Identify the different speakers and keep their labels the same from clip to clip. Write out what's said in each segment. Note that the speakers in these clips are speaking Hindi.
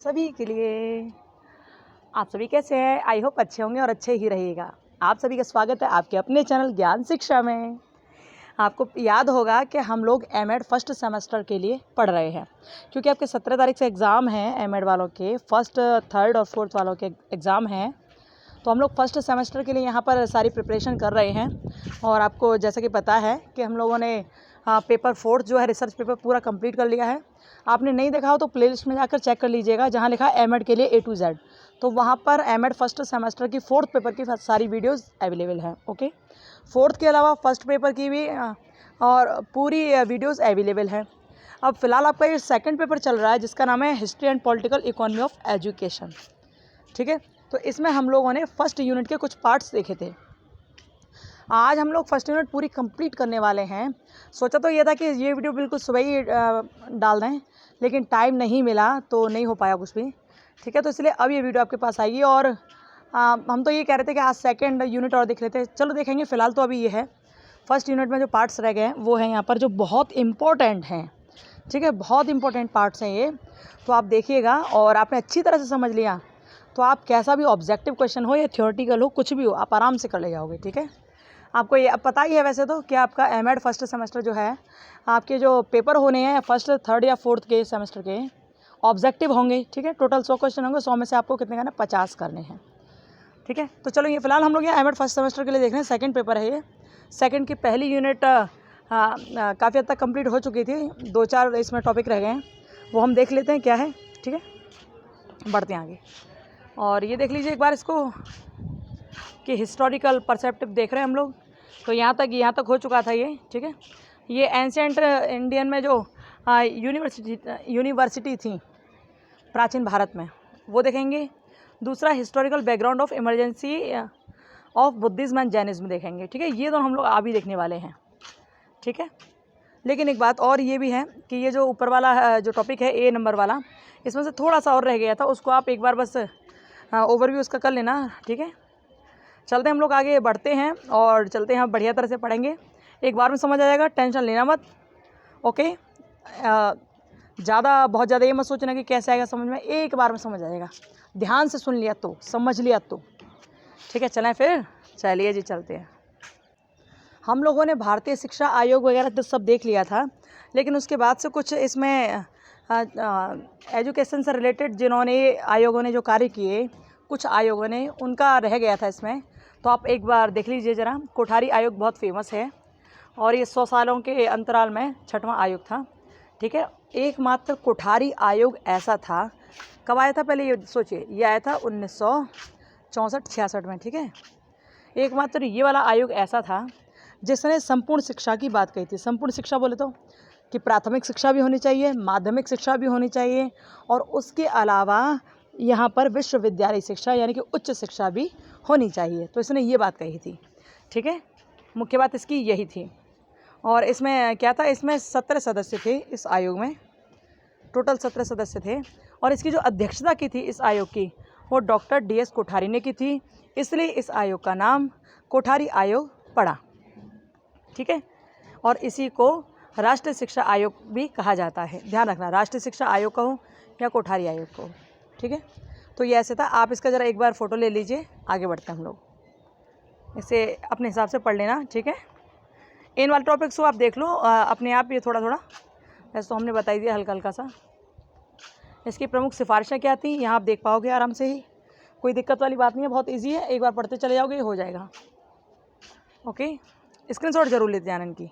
Speaker 1: सभी के लिए। आप सभी कैसे हैं? आई होप अच्छे होंगे और अच्छे ही रहिएगा। आप सभी का स्वागत है आपके अपने चैनल ज्ञान शिक्षा में। आपको याद होगा कि हम लोग एमएड फर्स्ट सेमेस्टर के लिए पढ़ रहे हैं, क्योंकि आपके 17 तारीख से एग्ज़ाम हैं एमएड वालों के, फर्स्ट, थर्ड और फोर्थ वालों के एग्ज़ाम हैं। तो हम लोग फर्स्ट सेमेस्टर के लिए यहाँ पर सारी प्रिपरेशन कर रहे हैं। और आपको जैसे कि पता है कि हम लोगों ने पेपर फोर्थ जो है रिसर्च पेपर पूरा कंप्लीट कर लिया है। आपने नहीं देखा हो तो प्लेलिस्ट में जाकर चेक कर लीजिएगा, जहाँ लिखा है एमएड के लिए A to Z। तो वहाँ पर एमएड फर्स्ट सेमेस्टर की फोर्थ पेपर की सारी वीडियोज़ अवेलेबल हैं। ओके, फोर्थ के अलावा फर्स्ट पेपर की भी और पूरी वीडियोज़ अवेलेबल हैं। अब फ़िलहाल आपका ये सेकंड पेपर चल रहा है, जिसका नाम है history and political economy of education. ठीक है, तो इसमें हम लोगों ने फर्स्ट यूनिट के कुछ पार्ट्स देखे थे। आज हम लोग फर्स्ट यूनिट पूरी कंप्लीट करने वाले हैं। सोचा तो ये था कि ये वीडियो बिल्कुल सुबह ही डाल दें, लेकिन टाइम नहीं मिला तो नहीं हो पाया कुछ भी। ठीक है, तो इसलिए अब ये वीडियो आपके पास आएगी। और हम तो ये कह रहे थे कि आज सेकंड यूनिट और देख लेते हैं। चलो देखेंगे, फ़िलहाल तो अभी ये है फर्स्ट यूनिट में जो पार्ट्स रह गए हैं वो हैं यहाँ पर, जो बहुत इम्पोर्टेंट हैं। ठीक है, बहुत इंपॉर्टेंट पार्ट्स हैं ये, तो आप देखिएगा। और आपने अच्छी तरह से समझ लिया तो आप कैसा भी ऑब्जेक्टिव क्वेश्चन हो या थ्योरेटिकल हो, कुछ भी हो, आप आराम से कर ले जाओगे। ठीक है, आपको ये अब पता ही है वैसे तो कि आपका एमएड फर्स्ट सेमेस्टर जो है, आपके जो पेपर होने हैं फर्स्ट, थर्ड या फोर्थ के सेमेस्टर के, ऑब्जेक्टिव होंगे। ठीक है, टोटल 100 क्वेश्चन होंगे, 100 में से आपको कितने करना है? 50 करने हैं। ठीक है, तो चलो ये फ़िलहाल हम लोग ये एमएड फर्स्ट सेमेस्टर के लिए देख रहे हैं। सेकंड पेपर है ये। सेकंड की पहली यूनिट काफ़ी हद तक कंप्लीट हो चुकी थी, 2-4 इसमें टॉपिक रह गए हैं, वो हम देख लेते हैं क्या है। ठीक है, बढ़ते हैं आगे। और ये देख लीजिए एक बार इसको कि हिस्टोरिकल परसेप्टिव देख रहे हैं हम लोग। तो यहाँ तक हो चुका था ये। ठीक है, ये एंशिएंट इंडियन में जो यूनिवर्सिटी थी प्राचीन भारत में, वो देखेंगे। दूसरा historical background of emergency of Buddhism and Jainism देखेंगे। ठीक है, ये तो हम लोग अभी देखने वाले हैं। ठीक है, लेकिन एक बात और ये भी है कि ये जो ऊपर वाला जो टॉपिक है A नंबर वाला, इसमें से थोड़ा सा और रह गया था, उसको आप एक बार बस ओवरव्यू उसका कर लेना। ठीक है, चलते हम लोग आगे बढ़ते हैं और चलते हैं, बढ़िया तरह से पढ़ेंगे, एक बार में समझ आ जाएगा, टेंशन लेना मत। ओके, बहुत ज़्यादा ये मत सोचना कि कैसे आएगा समझ में, एक बार में समझ आ जाएगा, ध्यान से सुन लिया तो, समझ लिया तो। ठीक है, चलें फिर, चलिए जी चलते हैं। हम लोगों ने भारतीय शिक्षा आयोग वगैरह तो सब देख लिया था, लेकिन उसके बाद से कुछ इसमें एजुकेशन से रिलेटेड जिन्होंने आयोगों ने जो कार्य किए, कुछ आयोगों ने, उनका रह गया था इसमें। तो आप एक बार देख लीजिए ज़रा। कोठारी आयोग बहुत फेमस है और ये 100 सालों के अंतराल में 6वां आयोग था। ठीक है, एकमात्र कोठारी आयोग ऐसा था। कब आया था पहले ये सोचिए, ये आया था 1964-66 में। ठीक है, एकमात्र ये वाला आयोग ऐसा था जिसने संपूर्ण शिक्षा की बात कही थी। संपूर्ण शिक्षा बोले तो कि प्राथमिक शिक्षा भी होनी चाहिए, माध्यमिक शिक्षा भी होनी चाहिए, और उसके अलावा यहाँ पर विश्वविद्यालय शिक्षा यानी कि उच्च शिक्षा भी होनी चाहिए। तो इसने ये बात कही थी। ठीक है, मुख्य बात इसकी यही थी। और इसमें क्या था, इसमें 17 सदस्य थे इस आयोग में, टोटल 17 सदस्य थे। और इसकी जो अध्यक्षता की थी इस आयोग की, वो डॉक्टर DS कोठारी ने की थी, इसलिए इस आयोग का नाम कोठारी आयोग पड़ा। ठीक है, और इसी को राष्ट्रीय शिक्षा आयोग भी कहा जाता है। ध्यान रखना, राष्ट्रीय शिक्षा आयोग कहो या कोठारी आयोग कहो। ठीक है, तो ये ऐसे था। आप इसका ज़रा एक बार फ़ोटो ले लीजिए, आगे बढ़ते हैं हम लोग, इसे अपने हिसाब से पढ़ लेना। ठीक है, इन वाले टॉपिक्स को आप देख लो अपने आप, ये थोड़ा थोड़ा वैसे तो हमने बताई दिया हल्का हल्का सा। इसकी प्रमुख सिफारिशें क्या थी यहाँ आप देख पाओगे आराम से ही, कोई दिक्कत वाली बात नहीं है, बहुत ईजी है, एक बार पढ़ते चले जाओगे हो जाएगा। ओके, स्क्रीनशॉट जरूर लेते जाना, इनकी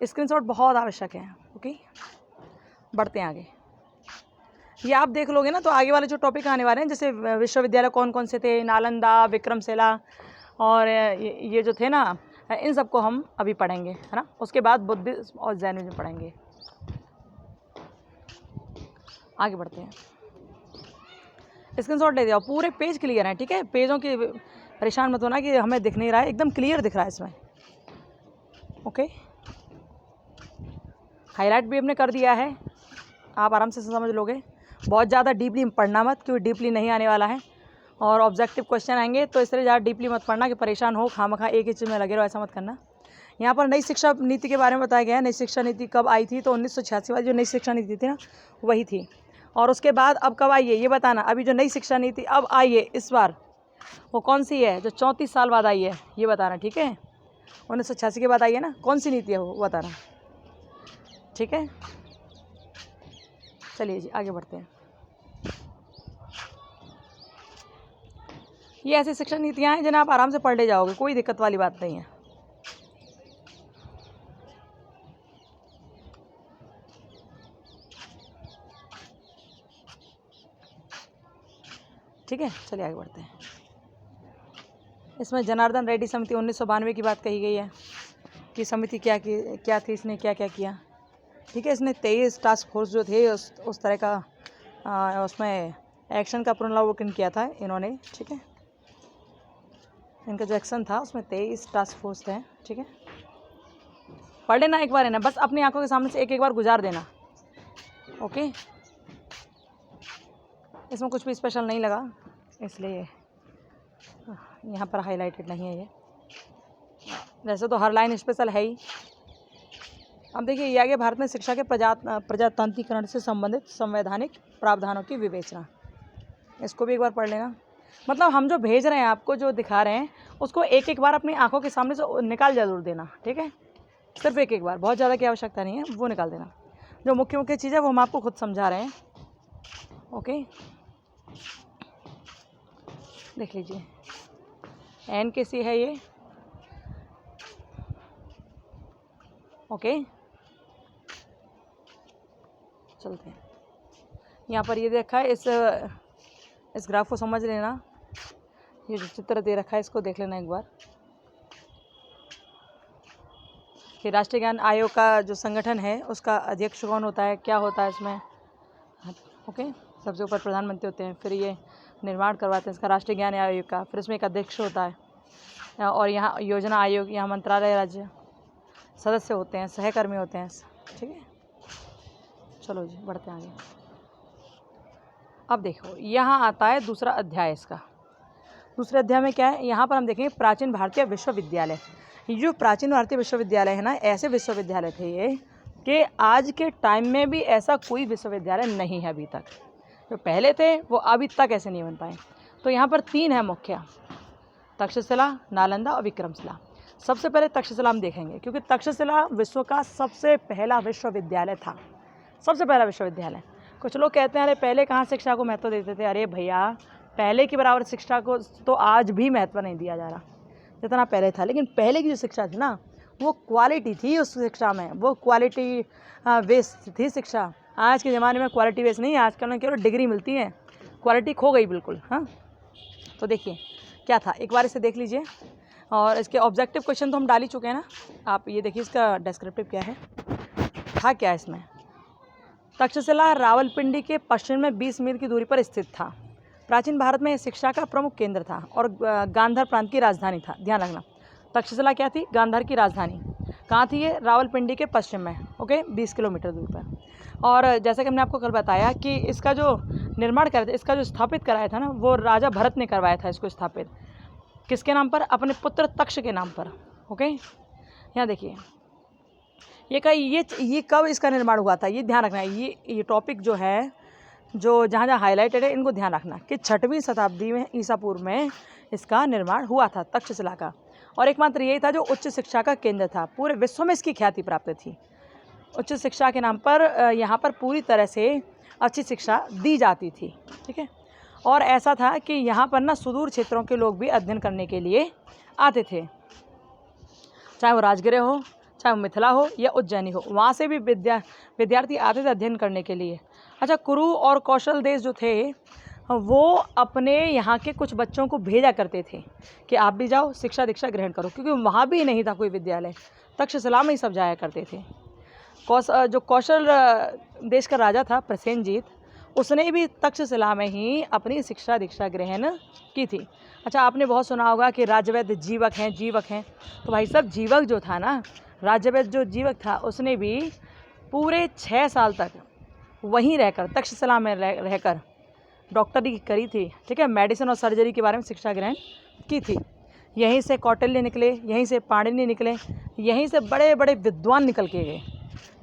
Speaker 1: स्क्रीनशॉट बहुत आवश्यक है। ओके, बढ़ते हैं आगे। ये आप देख लोगे ना तो आगे वाले जो टॉपिक आने वाले हैं, जैसे विश्वविद्यालय कौन कौन से थे, नालंदा, विक्रमशिला और ये जो थे ना, इन सबको हम अभी पढ़ेंगे, है ना। उसके बाद बुद्धिज्म और जैनिज्म पढ़ेंगे। आगे बढ़ते हैं, स्क्रीनशॉट ले जाओ, पूरे पेज क्लियर हैं। ठीक है, पेजों की परेशान मत होना कि हमें दिख नहीं रहा है, एकदम क्लियर दिख रहा है इसमें। ओके, हाईलाइट भी हमने कर दिया है, आप आराम से समझ लोगे। बहुत ज़्यादा डीपली पढ़ना मत, क्योंकि डीपली नहीं आने वाला है और ऑब्जेक्टिव क्वेश्चन आएंगे, तो इसलिए ज़्यादा डीपली मत पढ़ना कि परेशान हो खामखा एक ही चीज़ में लगे रहो, ऐसा मत करना। यहाँ पर नई शिक्षा नीति के बारे में बताया गया है। नई शिक्षा नीति कब आई थी, तो 1986 वाली जो नई शिक्षा नीति थी ना, वही थी। और उसके बाद अब कब आई है ये बताना। अभी जो नई शिक्षा नीति अब आई है इस बार, वो कौन सी है जो 34 साल बाद आई है, ये बताना, ठीक है। 1986 के बाद आई है ना, कौन सी नीति है वो बताना, ठीक है। चलिए जी आगे बढ़ते हैं। ये ऐसी शिक्षा नीतियाँ हैं जिन्हें आप आराम से पढ़ ले जाओगे, कोई दिक्कत वाली बात नहीं है। ठीक है, चलिए आगे बढ़ते हैं। इसमें जनार्दन रेड्डी समिति 1992 की बात कही गई है कि समिति क्या थी, इसने क्या क्या किया, ठीक है। इसने 23 टास्क फोर्स जो थे उस तरह का उसमें एक्शन का पुनरावलोकन किया था इन्होंने, ठीक है। इनका जो एक्शन था उसमें 23 टास्क फोर्स थे, ठीक है। पढ़ लेना एक बार है ना, बस अपनी आंखों के सामने से एक बार गुजार देना, ओके। इसमें कुछ भी स्पेशल नहीं लगा, इसलिए यहाँ पर हाईलाइटेड नहीं है ये। वैसे तो हर लाइन स्पेशल है ही। अब देखिए ये आगे, भारत में शिक्षा के प्रजातांत्रिकरण से संबंधित संवैधानिक प्रावधानों की विवेचना, इसको भी एक बार पढ़ लेना। मतलब हम जो भेज रहे हैं आपको, जो दिखा रहे हैं, उसको एक एक बार अपनी आंखों के सामने से निकाल जरूर देना, ठीक है। सिर्फ एक एक बार, बहुत ज़्यादा की आवश्यकता नहीं है, वो निकाल देना। जो मुख्य मुख्य चीज़ है वो हम आपको खुद समझा रहे हैं, ओके। देख लीजिए NKC है ये, ओके। चलते हैं, यहाँ पर ये देखा है, इस ग्राफ को समझ लेना। ये जो चित्र दे रखा है इसको देख लेना एक बार कि राष्ट्रीय ज्ञान आयोग का जो संगठन है उसका अध्यक्ष कौन होता है, क्या होता है इसमें, ओके। सबसे ऊपर प्रधानमंत्री होते हैं, फिर ये निर्माण करवाते हैं इसका राष्ट्रीय ज्ञान आयोग का, फिर इसमें एक अध्यक्ष होता है, और यहाँ योजना आयोग, यहाँ मंत्रालय राज्य सदस्य होते हैं, सहकर्मी होते हैं, ठीक है। चलो जी बढ़ते हैं आगे। अब देखो यहाँ आता है दूसरा अध्याय इसका। दूसरे अध्याय में क्या है, यहाँ पर हम देखेंगे प्राचीन भारतीय विश्वविद्यालय। ये जो प्राचीन भारतीय विश्वविद्यालय है ना, ऐसे विश्वविद्यालय थे ये कि आज के टाइम में भी ऐसा कोई विश्वविद्यालय नहीं है अभी तक। जो पहले थे वो अभी तक ऐसे नहीं बन पाए। तो यहाँ पर 3 है मुख्य, तक्षशिला, नालंदा और विक्रमशिला। सबसे पहले तक्षशिला हम देखेंगे, क्योंकि तक्षशिला विश्व का सबसे पहला विश्वविद्यालय था, सबसे पहला विश्वविद्यालय। कुछ लोग कहते हैं अरे पहले कहाँ शिक्षा को महत्व देते थे। अरे भैया, पहले के बराबर शिक्षा को तो आज भी महत्व नहीं दिया जा रहा जितना पहले था। लेकिन पहले की जो शिक्षा थी ना, वो क्वालिटी थी उस शिक्षा में, वो क्वालिटी बेस्ड थी शिक्षा। आज के ज़माने में क्वालिटी बेस्ड नहीं है, आजकल में केवल डिग्री मिलती है, क्वालिटी खो गई बिल्कुल। हाँ, तो देखिए क्या था, एक बार इसे देख लीजिए। और इसके ऑब्जेक्टिव क्वेश्चन तो हम डाल ही चुके हैं ना, आप ये देखिए इसका डिस्क्रिप्टिव क्या है, था क्या इसमें। तक्षशिला रावलपिंडी के पश्चिम में 20 मील की दूरी पर स्थित था। प्राचीन भारत में शिक्षा का प्रमुख केंद्र था और गांधार प्रांत की राजधानी था। ध्यान रखना, तक्षशिला क्या थी, गांधार की राजधानी। कहाँ थी ये, रावलपिंडी के पश्चिम में, ओके, 20 किलोमीटर दूर पर। और जैसा कि हमने आपको कल बताया कि इसका जो निर्माण कराया था, इसका जो स्थापित कराया था ना, वो राजा भरत ने करवाया था इसको स्थापित। किसके नाम पर, अपने पुत्र तक्ष के नाम पर, ओके। यहाँ देखिए ये कब इसका निर्माण हुआ था, ये ध्यान रखना है। ये टॉपिक जो है, जो जहाँ जहाँ हाईलाइटेड है, इनको ध्यान रखना कि 6वीं शताब्दी में ईसा पूर्व में इसका निर्माण हुआ था तक्षशिला का। और एकमात्र यही था जो उच्च शिक्षा का केंद्र था, पूरे विश्व में इसकी ख्याति प्राप्त थी। उच्च शिक्षा के नाम पर यहाँ पर पूरी तरह से अच्छी शिक्षा दी जाती थी, ठीक है। और ऐसा था कि यहाँ पर ना सुदूर क्षेत्रों के लोग भी अध्ययन करने के लिए आते थे, चाहे वो राजगृह हो, चाहे वो मिथिला हो या उज्जैनी हो, वहाँ से भी विद्यार्थी आते थे अध्ययन करने के लिए। अच्छा, कुरु और कौशल देश जो थे वो अपने यहाँ के कुछ बच्चों को भेजा करते थे कि आप भी जाओ शिक्षा दीक्षा ग्रहण करो, क्योंकि वहाँ भी नहीं था कोई विद्यालय, तक्षशिला में ही सब जाया करते थे। जो कौशल देश का राजा था प्रसेनजीत, उसने भी तक्षशिला में ही अपनी शिक्षा दीक्षा ग्रहण की थी। अच्छा, आपने बहुत सुना होगा कि राज्यवैद्य जीवक हैं। तो भाई साहब, जीवक जो था ना, राज्यवैद्य जो जीवक था, उसने भी पूरे 6 साल तक वहीं रहकर, तक्षशिला में रहकर डॉक्टरी करी थी, ठीक है। मेडिसिन और सर्जरी के बारे में शिक्षा ग्रहण की थी। यहीं से कौटिल्य निकले, यहीं से पाणिनि निकले, यहीं से बड़े बड़े विद्वान निकल के गए।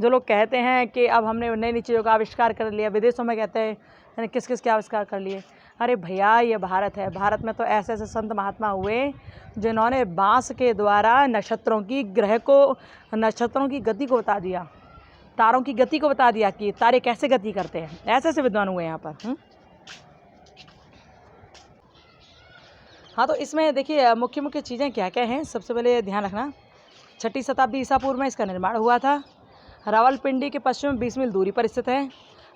Speaker 1: जो लोग कहते हैं कि अब हमने नई नई चीज़ों का आविष्कार कर लिया, विदेशों में कहते हैं यानी किस किस के आविष्कार कर लिए। अरे भैया ये भारत है, भारत में तो ऐसे ऐसे संत महात्मा हुए जिन्होंने बाँस के द्वारा नक्षत्रों की गति को बता दिया, तारों की गति को बता दिया कि तारे कैसे गति करते हैं। ऐसे ऐसे विद्वान हुए यहाँ पर। हाँ, तो इसमें देखिए मुख्य मुख्य चीज़ें क्या क्या हैं। सबसे पहले ध्यान रखना, 6ठी शताब्दी ईसा पूर्व में इसका निर्माण हुआ था। रावलपिंडी के पश्चिम में 20 मील दूरी पर स्थित है।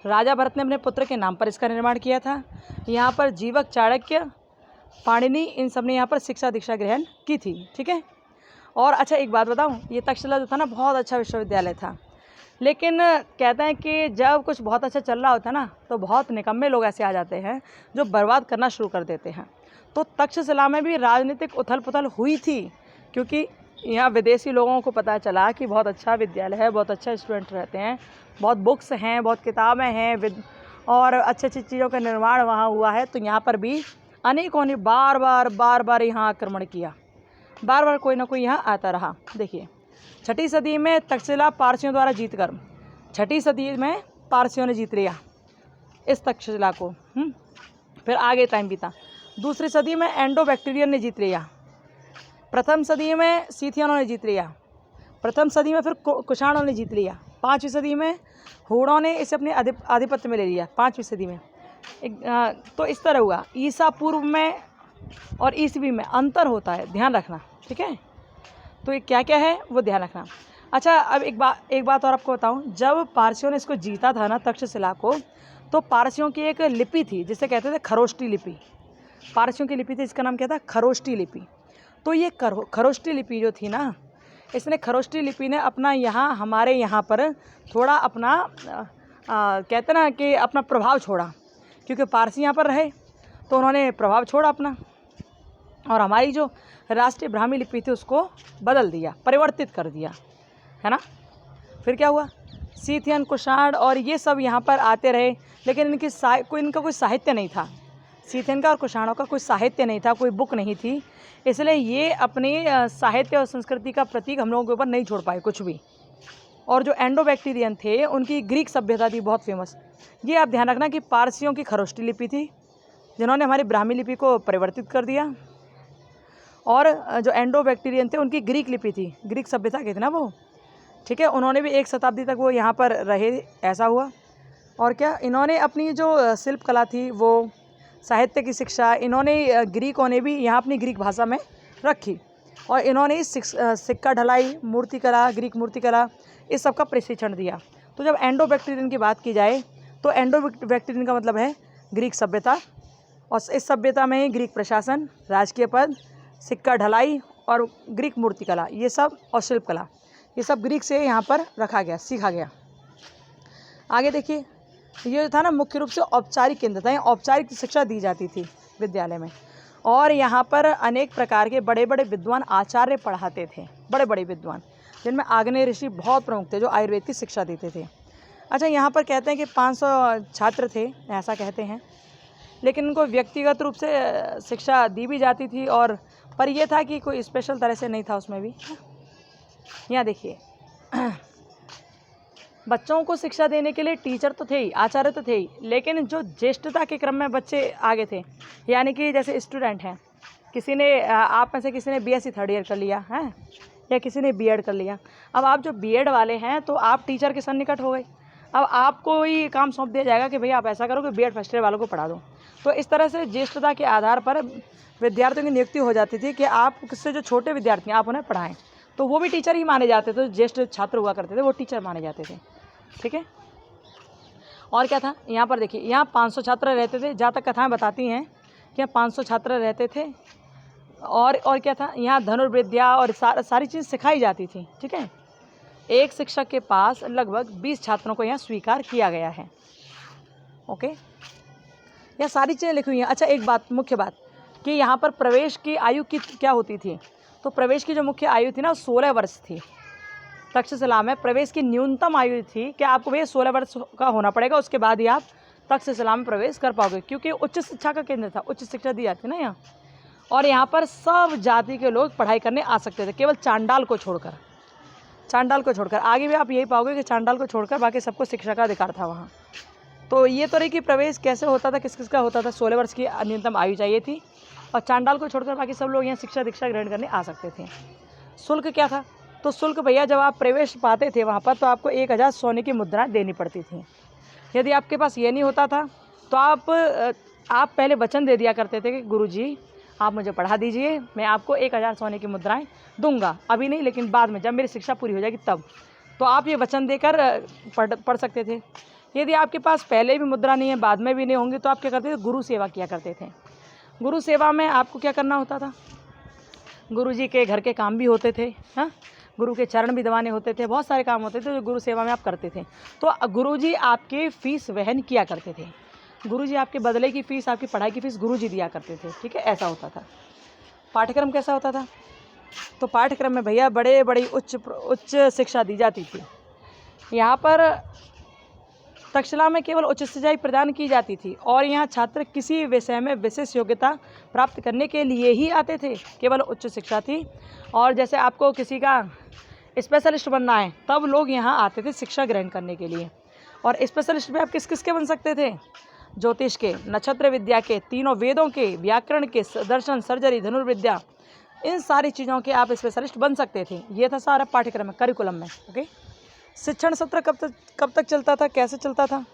Speaker 1: राजा भरत ने अपने पुत्र के नाम पर इसका निर्माण किया था। यहाँ पर जीवक, चाणक्य, पाणिनि, इन सब ने यहाँ पर शिक्षा दीक्षा ग्रहण की थी। ठीक है। और अच्छा एक बात बताऊँ, ये तक्षशिला जो था ना, बहुत अच्छा विश्वविद्यालय था। लेकिन कहते हैं कि जब कुछ बहुत अच्छा चल रहा होता है ना, तो बहुत निकम्मे लोग ऐसे आ जाते हैं जो बर्बाद करना शुरू कर देते हैं। तो तक्षशिला में भी राजनीतिक उथल पुथल हुई थी, क्योंकि यहाँ विदेशी लोगों को पता चला कि बहुत अच्छा विद्यालय है, बहुत अच्छा स्टूडेंट रहते हैं, बहुत बुक्स हैं, बहुत किताबें हैं और अच्छी अच्छी चीज़ों का निर्माण वहाँ हुआ है। तो यहाँ पर भी अनेकों ने बार बार यहाँ आक्रमण किया, बार बार कोई ना कोई यहाँ आता रहा। देखिए 6ठी सदी में तक्षशिला पारसियों द्वारा जीतकर 6ठी सदी में पारसियों ने जीत लिया इस तक्षशिला को। फिर आगे टाइम बीता। 2री सदी में एंडो बैक्टीरियन ने जीत लिया। 1म सदी में सीथियनों ने जीत लिया। 1म सदी में फिर कुषाणों ने जीत लिया। 5वीं सदी में हूणों ने इसे अपने आधिपत्य में ले लिया। 5वीं सदी में तो इस तरह हुआ। ईसा पूर्व में और ईसवी में अंतर होता है, ध्यान रखना। ठीक है, तो ये क्या क्या है वो ध्यान रखना। अच्छा, अब एक बात और आपको बताऊं, जब पारसियों ने इसको जीता था ना तक्षशिला को, तो पारसियों की एक लिपि थी जिसे कहते थे खरोष्टी लिपि। पारसियों की लिपि थी, इसका नाम क्या था? खरोष्टी लिपि। तो ये खरोष्टी लिपि जो थी ना, इसने खरोष्टी लिपि ने अपना यहाँ हमारे यहाँ पर थोड़ा अपना कहते ना कि अपना प्रभाव छोड़ा, क्योंकि पारसी यहाँ पर रहे तो उन्होंने प्रभाव छोड़ा अपना, और हमारी जो राष्ट्रीय ब्राह्मी लिपि थी उसको बदल दिया, परिवर्तित कर दिया, है ना। फिर क्या हुआ? सीथियन, कुषाण और ये सब यहाँ पर आते रहे, लेकिन इनका कोई साहित्य नहीं था। सीथियन का और कुषाणों का कोई साहित्य नहीं था, कोई बुक नहीं थी, इसलिए ये अपने साहित्य और संस्कृति का प्रतीक हम लोगों के ऊपर नहीं छोड़ पाए कुछ भी। और जो एंडो बैक्टीरियन थे उनकी ग्रीक सभ्यता थी बहुत फेमस। ये आप ध्यान रखना कि पारसियों की खरोष्टी लिपि थी जिन्होंने हमारी ब्राह्मी लिपि को परिवर्तित कर दिया, और जो एंडो बैक्टीरियन थे उनकी ग्रीक लिपि थी, ग्रीक सभ्यता की थी ना वो। ठीक है, उन्होंने भी 1 शताब्दी तक वो यहाँ पर रहे, ऐसा हुआ। और क्या, इन्होंने अपनी जो शिल्प कला थी, वो साहित्य की शिक्षा इन्होंने ग्रीकों ने भी यहाँ अपनी ग्रीक भाषा में रखी, और इन्होंने सिक्का ढलाई, मूर्ति कला, ग्रीक मूर्ति कला, इस सब का प्रशिक्षण दिया। तो जब एंडो बैक्टीरियन की बात की जाए तो एंडो बैक्टीरियन का मतलब है ग्रीक सभ्यता, और इस सभ्यता में ही ग्रीक प्रशासन, राजकीय पद, सिक्का ढलाई और ग्रीक मूर्ति कला, ये सब, और शिल्प कला, ये सब ग्रीक से यहाँ पर रखा गया, सीखा गया। आगे देखिए, ये जो था ना मुख्य रूप से औपचारिक केंद्र था, औपचारिक शिक्षा दी जाती थी विद्यालय में, और यहाँ पर अनेक प्रकार के बड़े बड़े विद्वान आचार्य पढ़ाते थे, बड़े बड़े विद्वान, जिनमें आग्नेय ऋषि बहुत प्रमुख थे जो आयुर्वेद की शिक्षा देते थे। अच्छा, यहाँ पर कहते हैं कि 500 छात्र थे, ऐसा कहते हैं, लेकिन उनको व्यक्तिगत रूप से शिक्षा दी भी जाती थी, और पर यह था कि कोई स्पेशल तरह से नहीं था उसमें भी। यहाँ देखिए, बच्चों को शिक्षा देने के लिए टीचर तो थे ही, आचार्य तो थे ही, लेकिन जो ज्येष्ठता के क्रम में बच्चे आगे थे, यानी कि जैसे स्टूडेंट हैं, किसी ने आप में से किसी ने बीएससी 3rd ईयर कर लिया है, या किसी ने बीएड कर लिया। अब आप जो बीएड वाले हैं तो आप टीचर के सन्निकट हो गए। अब आपको ही काम सौंप दिया जाएगा कि भैया आप ऐसा करो कि बीएड 1st ईयर वालों को पढ़ा दो। तो इस तरह से ज्येष्ठता के आधार पर विद्यार्थियों की नियुक्ति हो जाती थी कि आप किससे जो छोटे विद्यार्थी हैं आप उन्हें पढ़ाएं, तो वो भी टीचर ही माने जाते थे। ज्येष्ठ छात्र हुआ करते थे वो टीचर माने जाते थे। ठीक है, और क्या था यहाँ पर देखिए, यहाँ 500 छात्र रहते थे, जहाँ तक कथाएं बताती हैं कि 500 छात्र रहते थे। और क्या था, यहाँ धनुर्विद्या और सारी चीज़ सिखाई जाती थी। ठीक है, एक शिक्षक के पास लगभग 20 छात्रों को यहाँ स्वीकार किया गया है। ओके, यह सारी चीज़ें लिखी हुई हैं। अच्छा, एक बात, मुख्य बात कि यहाँ पर प्रवेश की आयु की क्या होती थी, तो प्रवेश की जो मुख्य आयु थी ना 16 वर्ष थी। तक्षशिला में प्रवेश की न्यूनतम आयु थी कि आपको भैया 16 वर्ष का होना पड़ेगा, उसके बाद ही आप तक्षशिला में प्रवेश कर पाओगे, क्योंकि उच्च शिक्षा का केंद्र था, उच्च शिक्षा दी जाती ना यहाँ। और यहाँ पर सब जाति के लोग पढ़ाई करने आ सकते थे, केवल चांडाल को छोड़कर। चांडाल को छोड़कर। आगे भी आप यही पाओगे कि चांडाल को छोड़कर बाकी सबको शिक्षा का अधिकार था वहाँ। तो ये तो रही कि प्रवेश कैसे होता था, किस किस का होता था। 16 वर्ष की न्यूनतम आयु चाहिए थी और चांडाल को छोड़कर बाकी सब लोग यहाँ शिक्षा दीक्षा ग्रहण करने आ सकते थे। शुल्क क्या था? तो शुल्क भैया जब आप प्रवेश पाते थे वहाँ पर तो आपको 1000 सोने की मुद्राएं देनी पड़ती थी। यदि आपके पास ये नहीं होता था तो आप पहले वचन दे दिया करते थे कि गुरुजी आप मुझे पढ़ा दीजिए, मैं आपको 1000 सोने की मुद्राएं दूंगा, अभी नहीं लेकिन बाद में जब मेरी शिक्षा पूरी हो जाएगी तब। तो आप ये वचन देकर पढ़ सकते थे। यदि आपके पास पहले भी मुद्रा नहीं है, बाद में भी नहीं होंगी, तो आप क्या करते थे? गुरु सेवा किया करते थे। गुरु सेवा में आपको क्या करना होता था? गुरु जी के घर के काम भी होते थे, हाँ, गुरु के चरण भी दबाने होते थे, बहुत सारे काम होते थे जो गुरु सेवा में आप करते थे। तो गुरु जी आपकी फ़ीस वहन किया करते थे। गुरु जी आपके बदले की फ़ीस, आपकी पढ़ाई की फ़ीस गुरु जी दिया करते थे, ठीक है, ऐसा होता था। पाठ्यक्रम कैसा होता था? तो पाठ्यक्रम में भैया बड़े बड़ी उच्च शिक्षा दी जाती थी। यहाँ पर तक्षशिला में केवल उच्च शिक्षा प्रदान की जाती थी और यहाँ छात्र किसी विषय में विशेष योग्यता प्राप्त करने के लिए ही आते थे, केवल उच्च शिक्षा थी। और जैसे आपको किसी का स्पेशलिस्ट बनना है तब लोग यहाँ आते थे शिक्षा ग्रहण करने के लिए। और स्पेशलिस्ट में आप किस किस के बन सकते थे? ज्योतिष के, नक्षत्र विद्या के, तीनों वेदों के, व्याकरण के, दर्शन, सर्जरी, धनुर्विद्या, इन सारी चीज़ों के आप स्पेशलिस्ट बन सकते थे। ये था सारा पाठ्यक्रम में, करिकुलम में। ओके, शिक्षण सत्र कब तक चलता था, कैसे चलता था?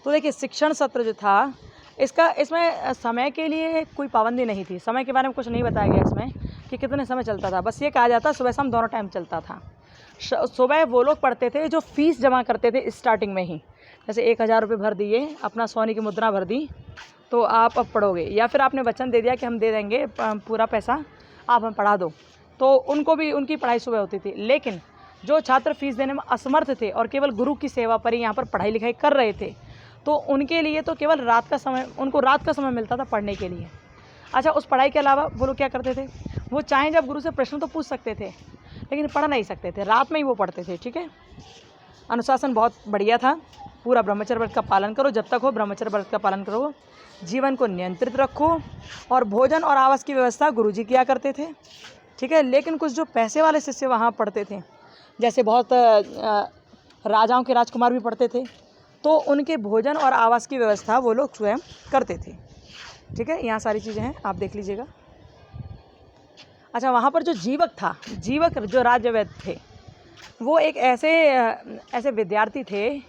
Speaker 1: तो देखिए शिक्षण सत्र जो था इसमें समय के लिए कोई पाबंदी नहीं थी। समय के बारे में कुछ नहीं बताया गया इसमें कि कितने समय चलता था। बस ये कहा जाता सुबह शाम दोनों टाइम चलता था। सुबह वो लोग पढ़ते थे जो फीस जमा करते थे स्टार्टिंग में ही, जैसे 1000 रुपये भर दिए, अपना सोने की मुद्रा भर दी, तो आप अब पढ़ोगे, या फिर आपने वचन दे दिया कि हम दे देंगे पूरा पैसा, आप हमें पढ़ा दो, तो उनको भी उनकी पढ़ाई सुबह होती थी। लेकिन जो छात्र फीस देने में असमर्थ थे और केवल गुरु की सेवा पर ही यहाँ पर पढ़ाई लिखाई कर रहे थे, तो उनके लिए तो केवल रात का समय, उनको रात का समय मिलता था पढ़ने के लिए। अच्छा, उस पढ़ाई के अलावा वो लोग क्या करते थे? वो चाहें जब गुरु से प्रश्न तो पूछ सकते थे, लेकिन पढ़ नहीं सकते थे, रात में ही वो पढ़ते थे, ठीक है। अनुशासन बहुत बढ़िया था। पूरा ब्रह्मचर्य व्रत का पालन करो, जब तक हो ब्रह्मचर्य व्रत का पालन करो, जीवन को नियंत्रित रखो, और भोजन और आवास की व्यवस्था गुरुजी किया करते थे, ठीक है। लेकिन कुछ जो पैसे वाले शिष्य वहाँ पढ़ते थे, जैसे बहुत राजाओं के राजकुमार भी पढ़ते थे, तो उनके भोजन और आवास की व्यवस्था वो लोग स्वयं करते थे, ठीक है। यहाँ सारी चीज़ें हैं, आप देख लीजिएगा। अच्छा, वहाँ पर जो जीवक था, जीवक जो राज्य वैद्य थे, वो एक ऐसे विद्यार्थी थे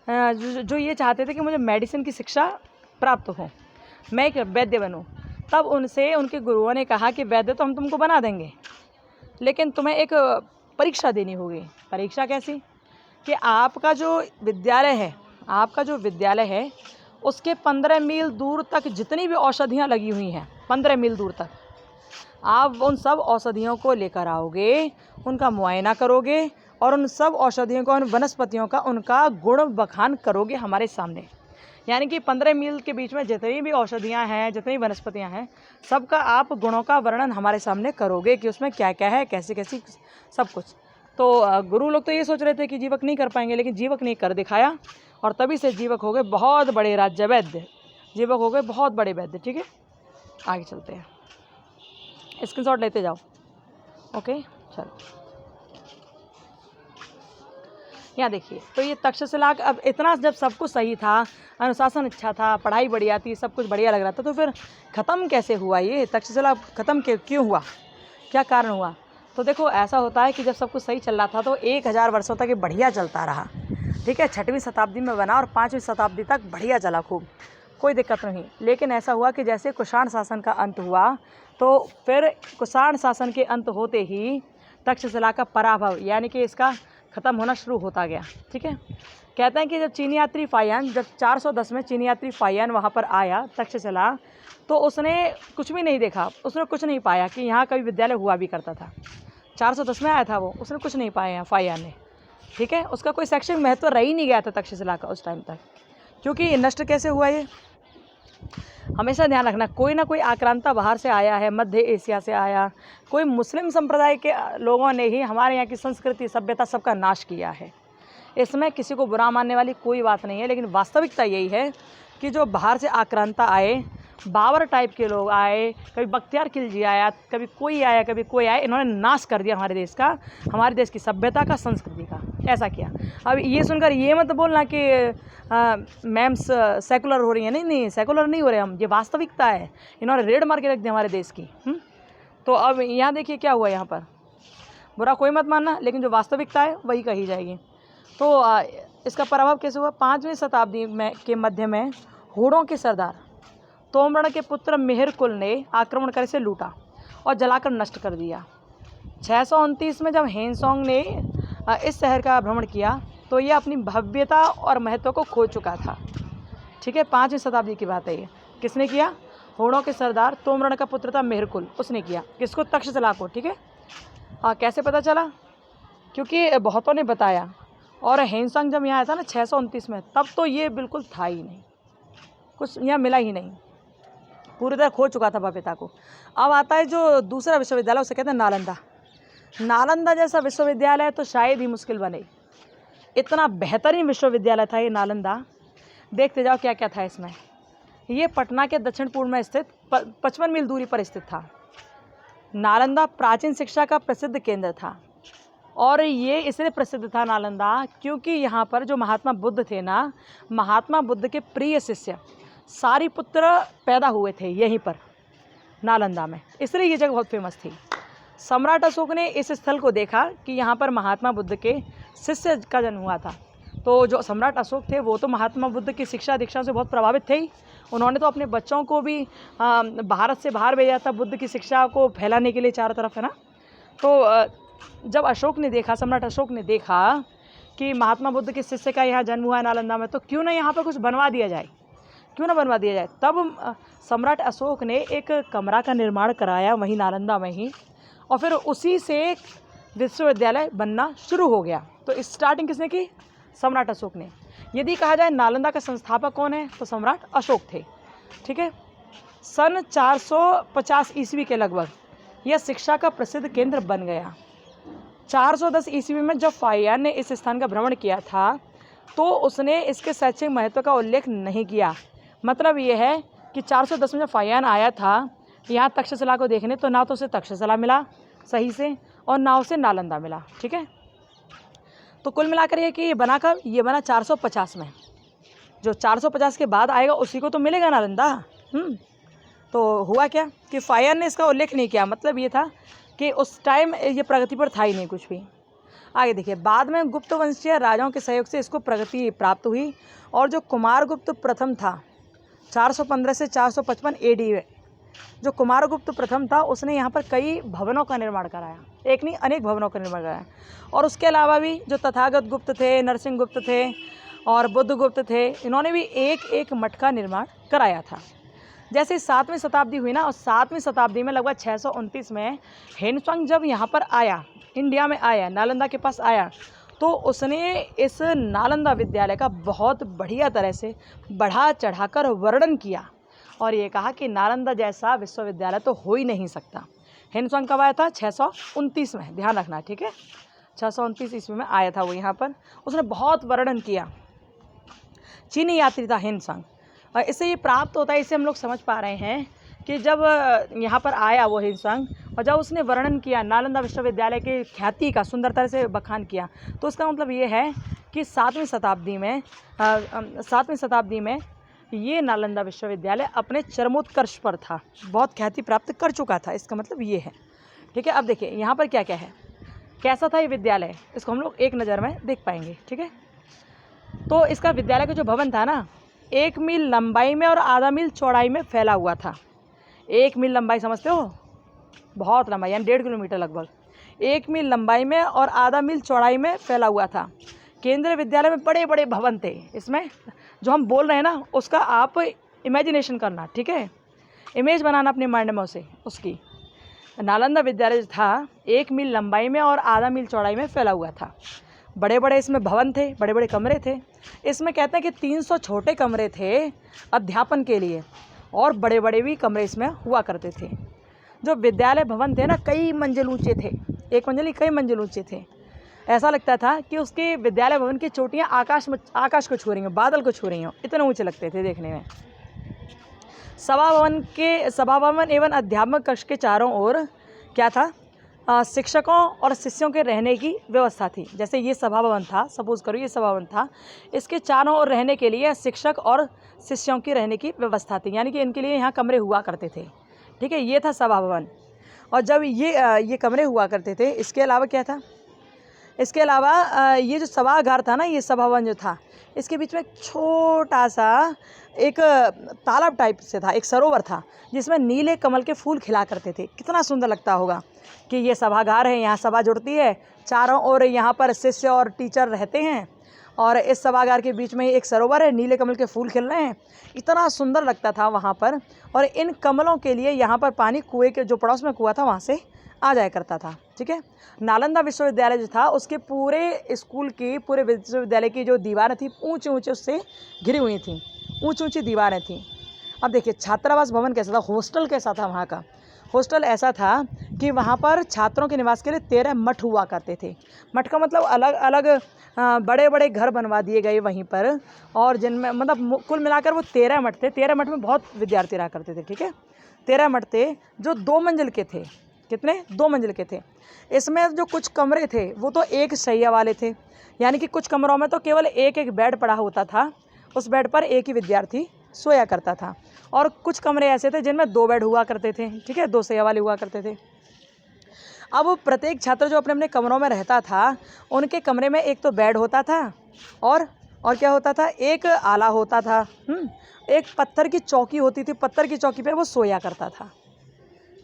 Speaker 1: जो ये चाहते थे कि मुझे मेडिसिन की शिक्षा प्राप्त हो, मैं एक वैद्य बनूं। तब उनसे उनके गुरुओं ने कहा कि वैद्य तो हम तुमको बना देंगे, लेकिन तुम्हें एक परीक्षा देनी होगी। परीक्षा कैसी? कि आपका जो विद्यालय है उसके 15 मील दूर तक जितनी भी औषधियाँ लगी हुई हैं, 15 मील दूर तक, आप उन सब औषधियों को लेकर आओगे, उनका मुआयना करोगे और उन सब औषधियों का, उन वनस्पतियों का, उनका गुण बखान करोगे हमारे सामने। यानी कि 15 मील के बीच में जितनी भी औषधियाँ हैं, जितनी वनस्पतियाँ हैं, सबका आप गुणों का वर्णन हमारे सामने करोगे कि उसमें क्या क्या है, कैसी कैसी, सब कुछ। तो गुरु लोग तो ये सोच रहे थे कि जीवक नहीं कर पाएंगे, लेकिन जीवक ने कर दिखाया और तभी से जीवक हो गए बहुत बड़े राज्य वैद्य, जीवक हो गए बहुत बड़े वैद्य, ठीक है। आगे चलते हैं, स्क्रीनशॉट लेते जाओ। ओके, चलो यहाँ देखिए। तो ये तक्षशिला, अब इतना जब सब कुछ सही था, अनुशासन अच्छा था, पढ़ाई बढ़िया थी, सब कुछ बढ़िया लग रहा था, तो फिर ख़त्म कैसे हुआ? ये तक्षशिला ख़त्म क्यों हुआ, क्या कारण हुआ? तो देखो, ऐसा होता है कि जब सब कुछ सही चल रहा था तो 1000 वर्षों तक ये बढ़िया चलता रहा, ठीक है। 6वीं शताब्दी में बना और 5वीं शताब्दी तक बढ़िया चला, खूब, कोई दिक्कत नहीं। लेकिन ऐसा हुआ कि जैसे कुषाण शासन का अंत हुआ, तो फिर कुषाण शासन के अंत होते ही तक्षशिला का पराभव, यानी कि इसका ख़त्म होना शुरू होता गया, ठीक है। कहते हैं कि जब चीनी यात्री फाहियान, जब 410 में चीनी यात्री फाहियान वहाँ पर आया तक्षशिला, तो उसने कुछ भी नहीं देखा, उसने कुछ नहीं पाया कि यहाँ कभी विद्यालय हुआ भी करता था। 410 में आया था वो, उसने कुछ नहीं पाया यहाँ फाहियान ने, ठीक है। उसका कोई शैक्षणिक महत्व रह ही नहीं गया था तक्षशिला का उस टाइम तक, क्योंकि नष्ट कैसे हुआ ये हमेशा ध्यान रखना। कोई ना कोई आक्रांता बाहर से आया है, मध्य एशिया से आया, कोई मुस्लिम संप्रदाय के लोगों ने ही हमारे यहाँ की संस्कृति, सभ्यता, सबका नाश किया है। इसमें किसी को बुरा मानने वाली कोई बात नहीं है, लेकिन वास्तविकता यही है कि जो बाहर से आक्रांता आए बाबर टाइप के लोग आए, कभी बख्तियार खिलजी आया, कभी कोई आया, कभी कोई आया, इन्होंने नाश कर दिया हमारे देश का, हमारे देश की सभ्यता का, संस्कृति का। ऐसा किया। अब ये सुनकर ये मत बोलना कि मैम्स सेकुलर हो रही हैं। नहीं नहीं, सेकुलर नहीं हो रहे हम, ये वास्तविकता है। इन्होंने रेड मार के रख दी हमारे देश की। तो अब यहाँ देखिए क्या हुआ, यहाँ पर बुरा कोई मत मानना, लेकिन जो वास्तविकता है वही कही जाएगी। तो इसका प्रभाव कैसे हुआ? 5वीं शताब्दी में के मध्य में हूणों के सरदार तोमरण के पुत्र मेहरकुल ने आक्रमण कर इसे लूटा और जलाकर नष्ट कर दिया। 629 में जब हेनसोंग ने इस शहर का भ्रमण किया तो ये अपनी भव्यता और महत्व को खो चुका था। ठीक है, 5वीं शताब्दी की बात है ये। किसने किया? हूणों के सरदार तोमरण का पुत्र था मेहरकुल, उसने किया। किसको? तक्षशिला को। ठीक है, कैसे पता चला? क्योंकि बहुतों ने बताया। और हेनसोंग जब यहाँ आया था ना 629 में, तब तो ये बिल्कुल था ही नहीं, कुछ यहाँ मिला ही नहीं, पूरी तरह खो चुका था भव्यता को। अब आता है जो दूसरा विश्वविद्यालय, उसे कहते हैं नालंदा। नालंदा जैसा विश्वविद्यालय तो शायद ही मुश्किल बने, इतना बेहतरीन विश्वविद्यालय था ये नालंदा। देखते जाओ क्या क्या था इसमें। ये पटना के दक्षिण पूर्व में स्थित 55 मील दूरी पर स्थित था। नालंदा प्राचीन शिक्षा का प्रसिद्ध केंद्र था। और ये इसलिए प्रसिद्ध था नालंदा क्योंकि यहाँ पर जो महात्मा बुद्ध थे ना, महात्मा बुद्ध के प्रिय शिष्य सारिपुत्र पैदा हुए थे यहीं पर नालंदा में, इसलिए ये जगह बहुत फेमस थी। सम्राट अशोक ने इस स्थल को देखा कि यहाँ पर महात्मा बुद्ध के शिष्य का जन्म हुआ था। तो जो सम्राट अशोक थे वो तो महात्मा बुद्ध की शिक्षा दीक्षा से बहुत प्रभावित थे ही। उन्होंने तो अपने बच्चों को भी भारत से बाहर भेजा था बुद्ध की शिक्षा को फैलाने के लिए चारों तरफ, है ना। तो जब अशोक ने देखा, सम्राट अशोक ने देखा कि महात्मा बुद्ध के शिष्य का यहाँ जन्म हुआ है नालंदा में, तो क्यों ना यहाँ पर कुछ बनवा दिया जाए, क्यों ना बनवा दिया जाए। तब सम्राट अशोक ने एक कमरा का निर्माण कराया वहीं नालंदा में ही, और फिर उसी से विश्वविद्यालय बनना शुरू हो गया। तो स्टार्टिंग किसने की? सम्राट अशोक ने। यदि कहा जाए नालंदा का संस्थापक कौन है, तो सम्राट अशोक थे। ठीक है, सन 450 ईस्वी के लगभग यह शिक्षा का प्रसिद्ध केंद्र बन गया। 410 ईस्वी में जब फाहियान ने इस स्थान का भ्रमण किया था तो उसने इसके शैक्षिक महत्व का उल्लेख नहीं किया। मतलब ये है कि 410 में जब फाहियान आया था यहाँ तक्षशिला को देखने, तो ना तो उसे तक्षशिला मिला सही से और ना उसे नालंदा मिला। ठीक है, तो कुल मिलाकर ये कि ये बना कब? ये बना 450 में। जो 450 के बाद आएगा उसी को तो मिलेगा नालंदा। तो हुआ क्या कि फाहियान ने इसका उल्लेख नहीं किया। मतलब ये था कि उस टाइम ये प्रगति पर था ही नहीं कुछ भी। आगे देखिए, बाद में गुप्त वंशीय राजाओं के सहयोग से इसको प्रगति प्राप्त हुई। और जो कुमारगुप्त प्रथम था 415 से 455 AD में, जो कुमारगुप्त प्रथम था उसने यहाँ पर कई भवनों का निर्माण कराया, एक नहीं अनेक भवनों का निर्माण कराया। और उसके अलावा भी जो तथागत गुप्त थे, नरसिंह गुप्त थे और बुद्ध गुप्त थे, इन्होंने भी एक एक मठ का निर्माण कराया था। जैसे 7वीं शताब्दी हुई ना, और 7वीं शताब्दी में लगभग 629 में हेनसोंग जब यहाँ पर आया, इंडिया में आया, नालंदा के पास आया, तो उसने इस नालंदा विद्यालय का बहुत बढ़िया तरह से बढ़ा चढ़ाकर वर्णन किया और ये कहा कि नालंदा जैसा विश्वविद्यालय तो हो ही नहीं सकता। हेनसोंग कब आया था? 629 में, ध्यान रखना। ठीक है, 629 ईस्वी में आया था वो यहाँ पर। उसने बहुत वर्णन किया। चीनी यात्री था हेनसोंग, और इससे ये प्राप्त होता है, इससे हम लोग समझ पा रहे हैं कि जब यहाँ पर आया वो हेनसोंग और जब उसने वर्णन किया नालंदा विश्वविद्यालय की ख्याति का, सुंदरता से बखान किया, तो उसका मतलब ये है कि 7वीं शताब्दी में ये नालंदा विश्वविद्यालय अपने चरमोत्कर्ष पर था, बहुत ख्याति प्राप्त कर चुका था। इसका मतलब ये है। ठीक है, अब देखिए यहाँ पर क्या क्या है, कैसा था ये विद्यालय, इसको हम लोग एक नज़र में देख पाएंगे। ठीक है, तो इसका विद्यालय का जो भवन था ना, 1 मील लंबाई में और आधा मील चौड़ाई में फैला हुआ था। 1 मील लंबाई समझते हो, बहुत लंबाई, यानी 1.5 किलोमीटर लगभग। 1 मील लंबाई में और आधा मील चौड़ाई में फैला हुआ था। केंद्रीय विद्यालय में बड़े बड़े भवन थे। इसमें जो हम बोल रहे हैं ना, उसका आप इमेजिनेशन करना। ठीक है, इमेज बनाना अपने माइंड में उसकी। नालंदा विद्यालय था 1 मील लंबाई में और आधा मील चौड़ाई में फैला हुआ था। बड़े बड़े इसमें भवन थे, बड़े बड़े कमरे थे। इसमें कहते हैं कि 300 छोटे कमरे थे अध्यापन के लिए, और बड़े बड़े भी कमरे इसमें हुआ करते थे। जो विद्यालय भवन थे ना, कई मंजिल ऊंचे थे, एक मंजिल कई मंजिल ऊंचे थे। ऐसा लगता था कि उसके विद्यालय भवन की चोटियाँ आकाश को छू रही हों, बादल को छू रही हों, इतने ऊंचे लगते थे देखने में। सभा भवन एवं अध्यात्म कक्ष के चारों ओर क्या था, शिक्षकों और शिष्यों के रहने की व्यवस्था थी। जैसे ये सभा भवन था, सपोज करो ये सभा भवन था, इसके चारों ओर रहने के लिए शिक्षक और शिष्यों की रहने की व्यवस्था थी, यानी कि इनके लिए यहाँ कमरे हुआ करते थे। ठीक है, ये था सभा भवन। और जब ये कमरे हुआ करते थे, इसके अलावा क्या था, इसके अलावा ये जो सभागार था ना, ये सभा भवन जो था, इसके बीच में छोटा सा एक तालाब टाइप से था, एक सरोवर था जिसमें नीले कमल के फूल खिला करते थे। कितना सुंदर लगता होगा कि ये सभागार है, यहाँ सभा जुड़ती है, चारों ओर यहाँ पर शिष्य और टीचर रहते हैं और इस सभागार के बीच में एक सरोवर है, नीले कमल के फूल खिल रहे हैं। इतना सुंदर लगता था वहाँ पर। और इन कमलों के लिए यहाँ पर पानी कुएं के जो पड़ोस में कुआं था वहाँ से आ जाया करता था। ठीक है, नालंदा विश्वविद्यालय जो था उसके पूरे स्कूल की, पूरे विश्वविद्यालय की जो दीवारें थी ऊंचे ऊंचे उससे घिरी हुई थी, ऊंची ऊंची दीवारें थीं। अब देखिए छात्रावास भवन कैसा था, हॉस्टल कैसा था वहाँ का। हॉस्टल ऐसा था कि वहाँ पर छात्रों के निवास के लिए 13 मठ हुआ करते थे। मठ का मतलब अलग अलग बड़े बड़े घर बनवा दिए गए वहीं पर, और जिनमें मतलब कुल मिलाकर वो 13 मठ थे। 13 मठ में बहुत विद्यार्थी रहा करते थे। ठीक है, 13 मठ थे जो 2 मंजिल के थे। कितने? 2 मंजिल के थे। इसमें जो कुछ कमरे थे वो तो एक शैया वाले थे, यानी कि कुछ कमरों में तो केवल एक एक बेड पड़ा होता था, उस बेड पर एक ही विद्यार्थी सोया करता था। और कुछ कमरे ऐसे थे जिनमें 2 बेड हुआ करते थे। ठीक है, 2 शैया वाले हुआ करते थे। अब प्रत्येक छात्र जो अपने अपने कमरों में रहता था, उनके कमरे में एक तो बेड होता था और क्या होता था, एक आला होता था, एक पत्थर की चौकी होती थी, पत्थर की चौकी पे वो सोया करता था।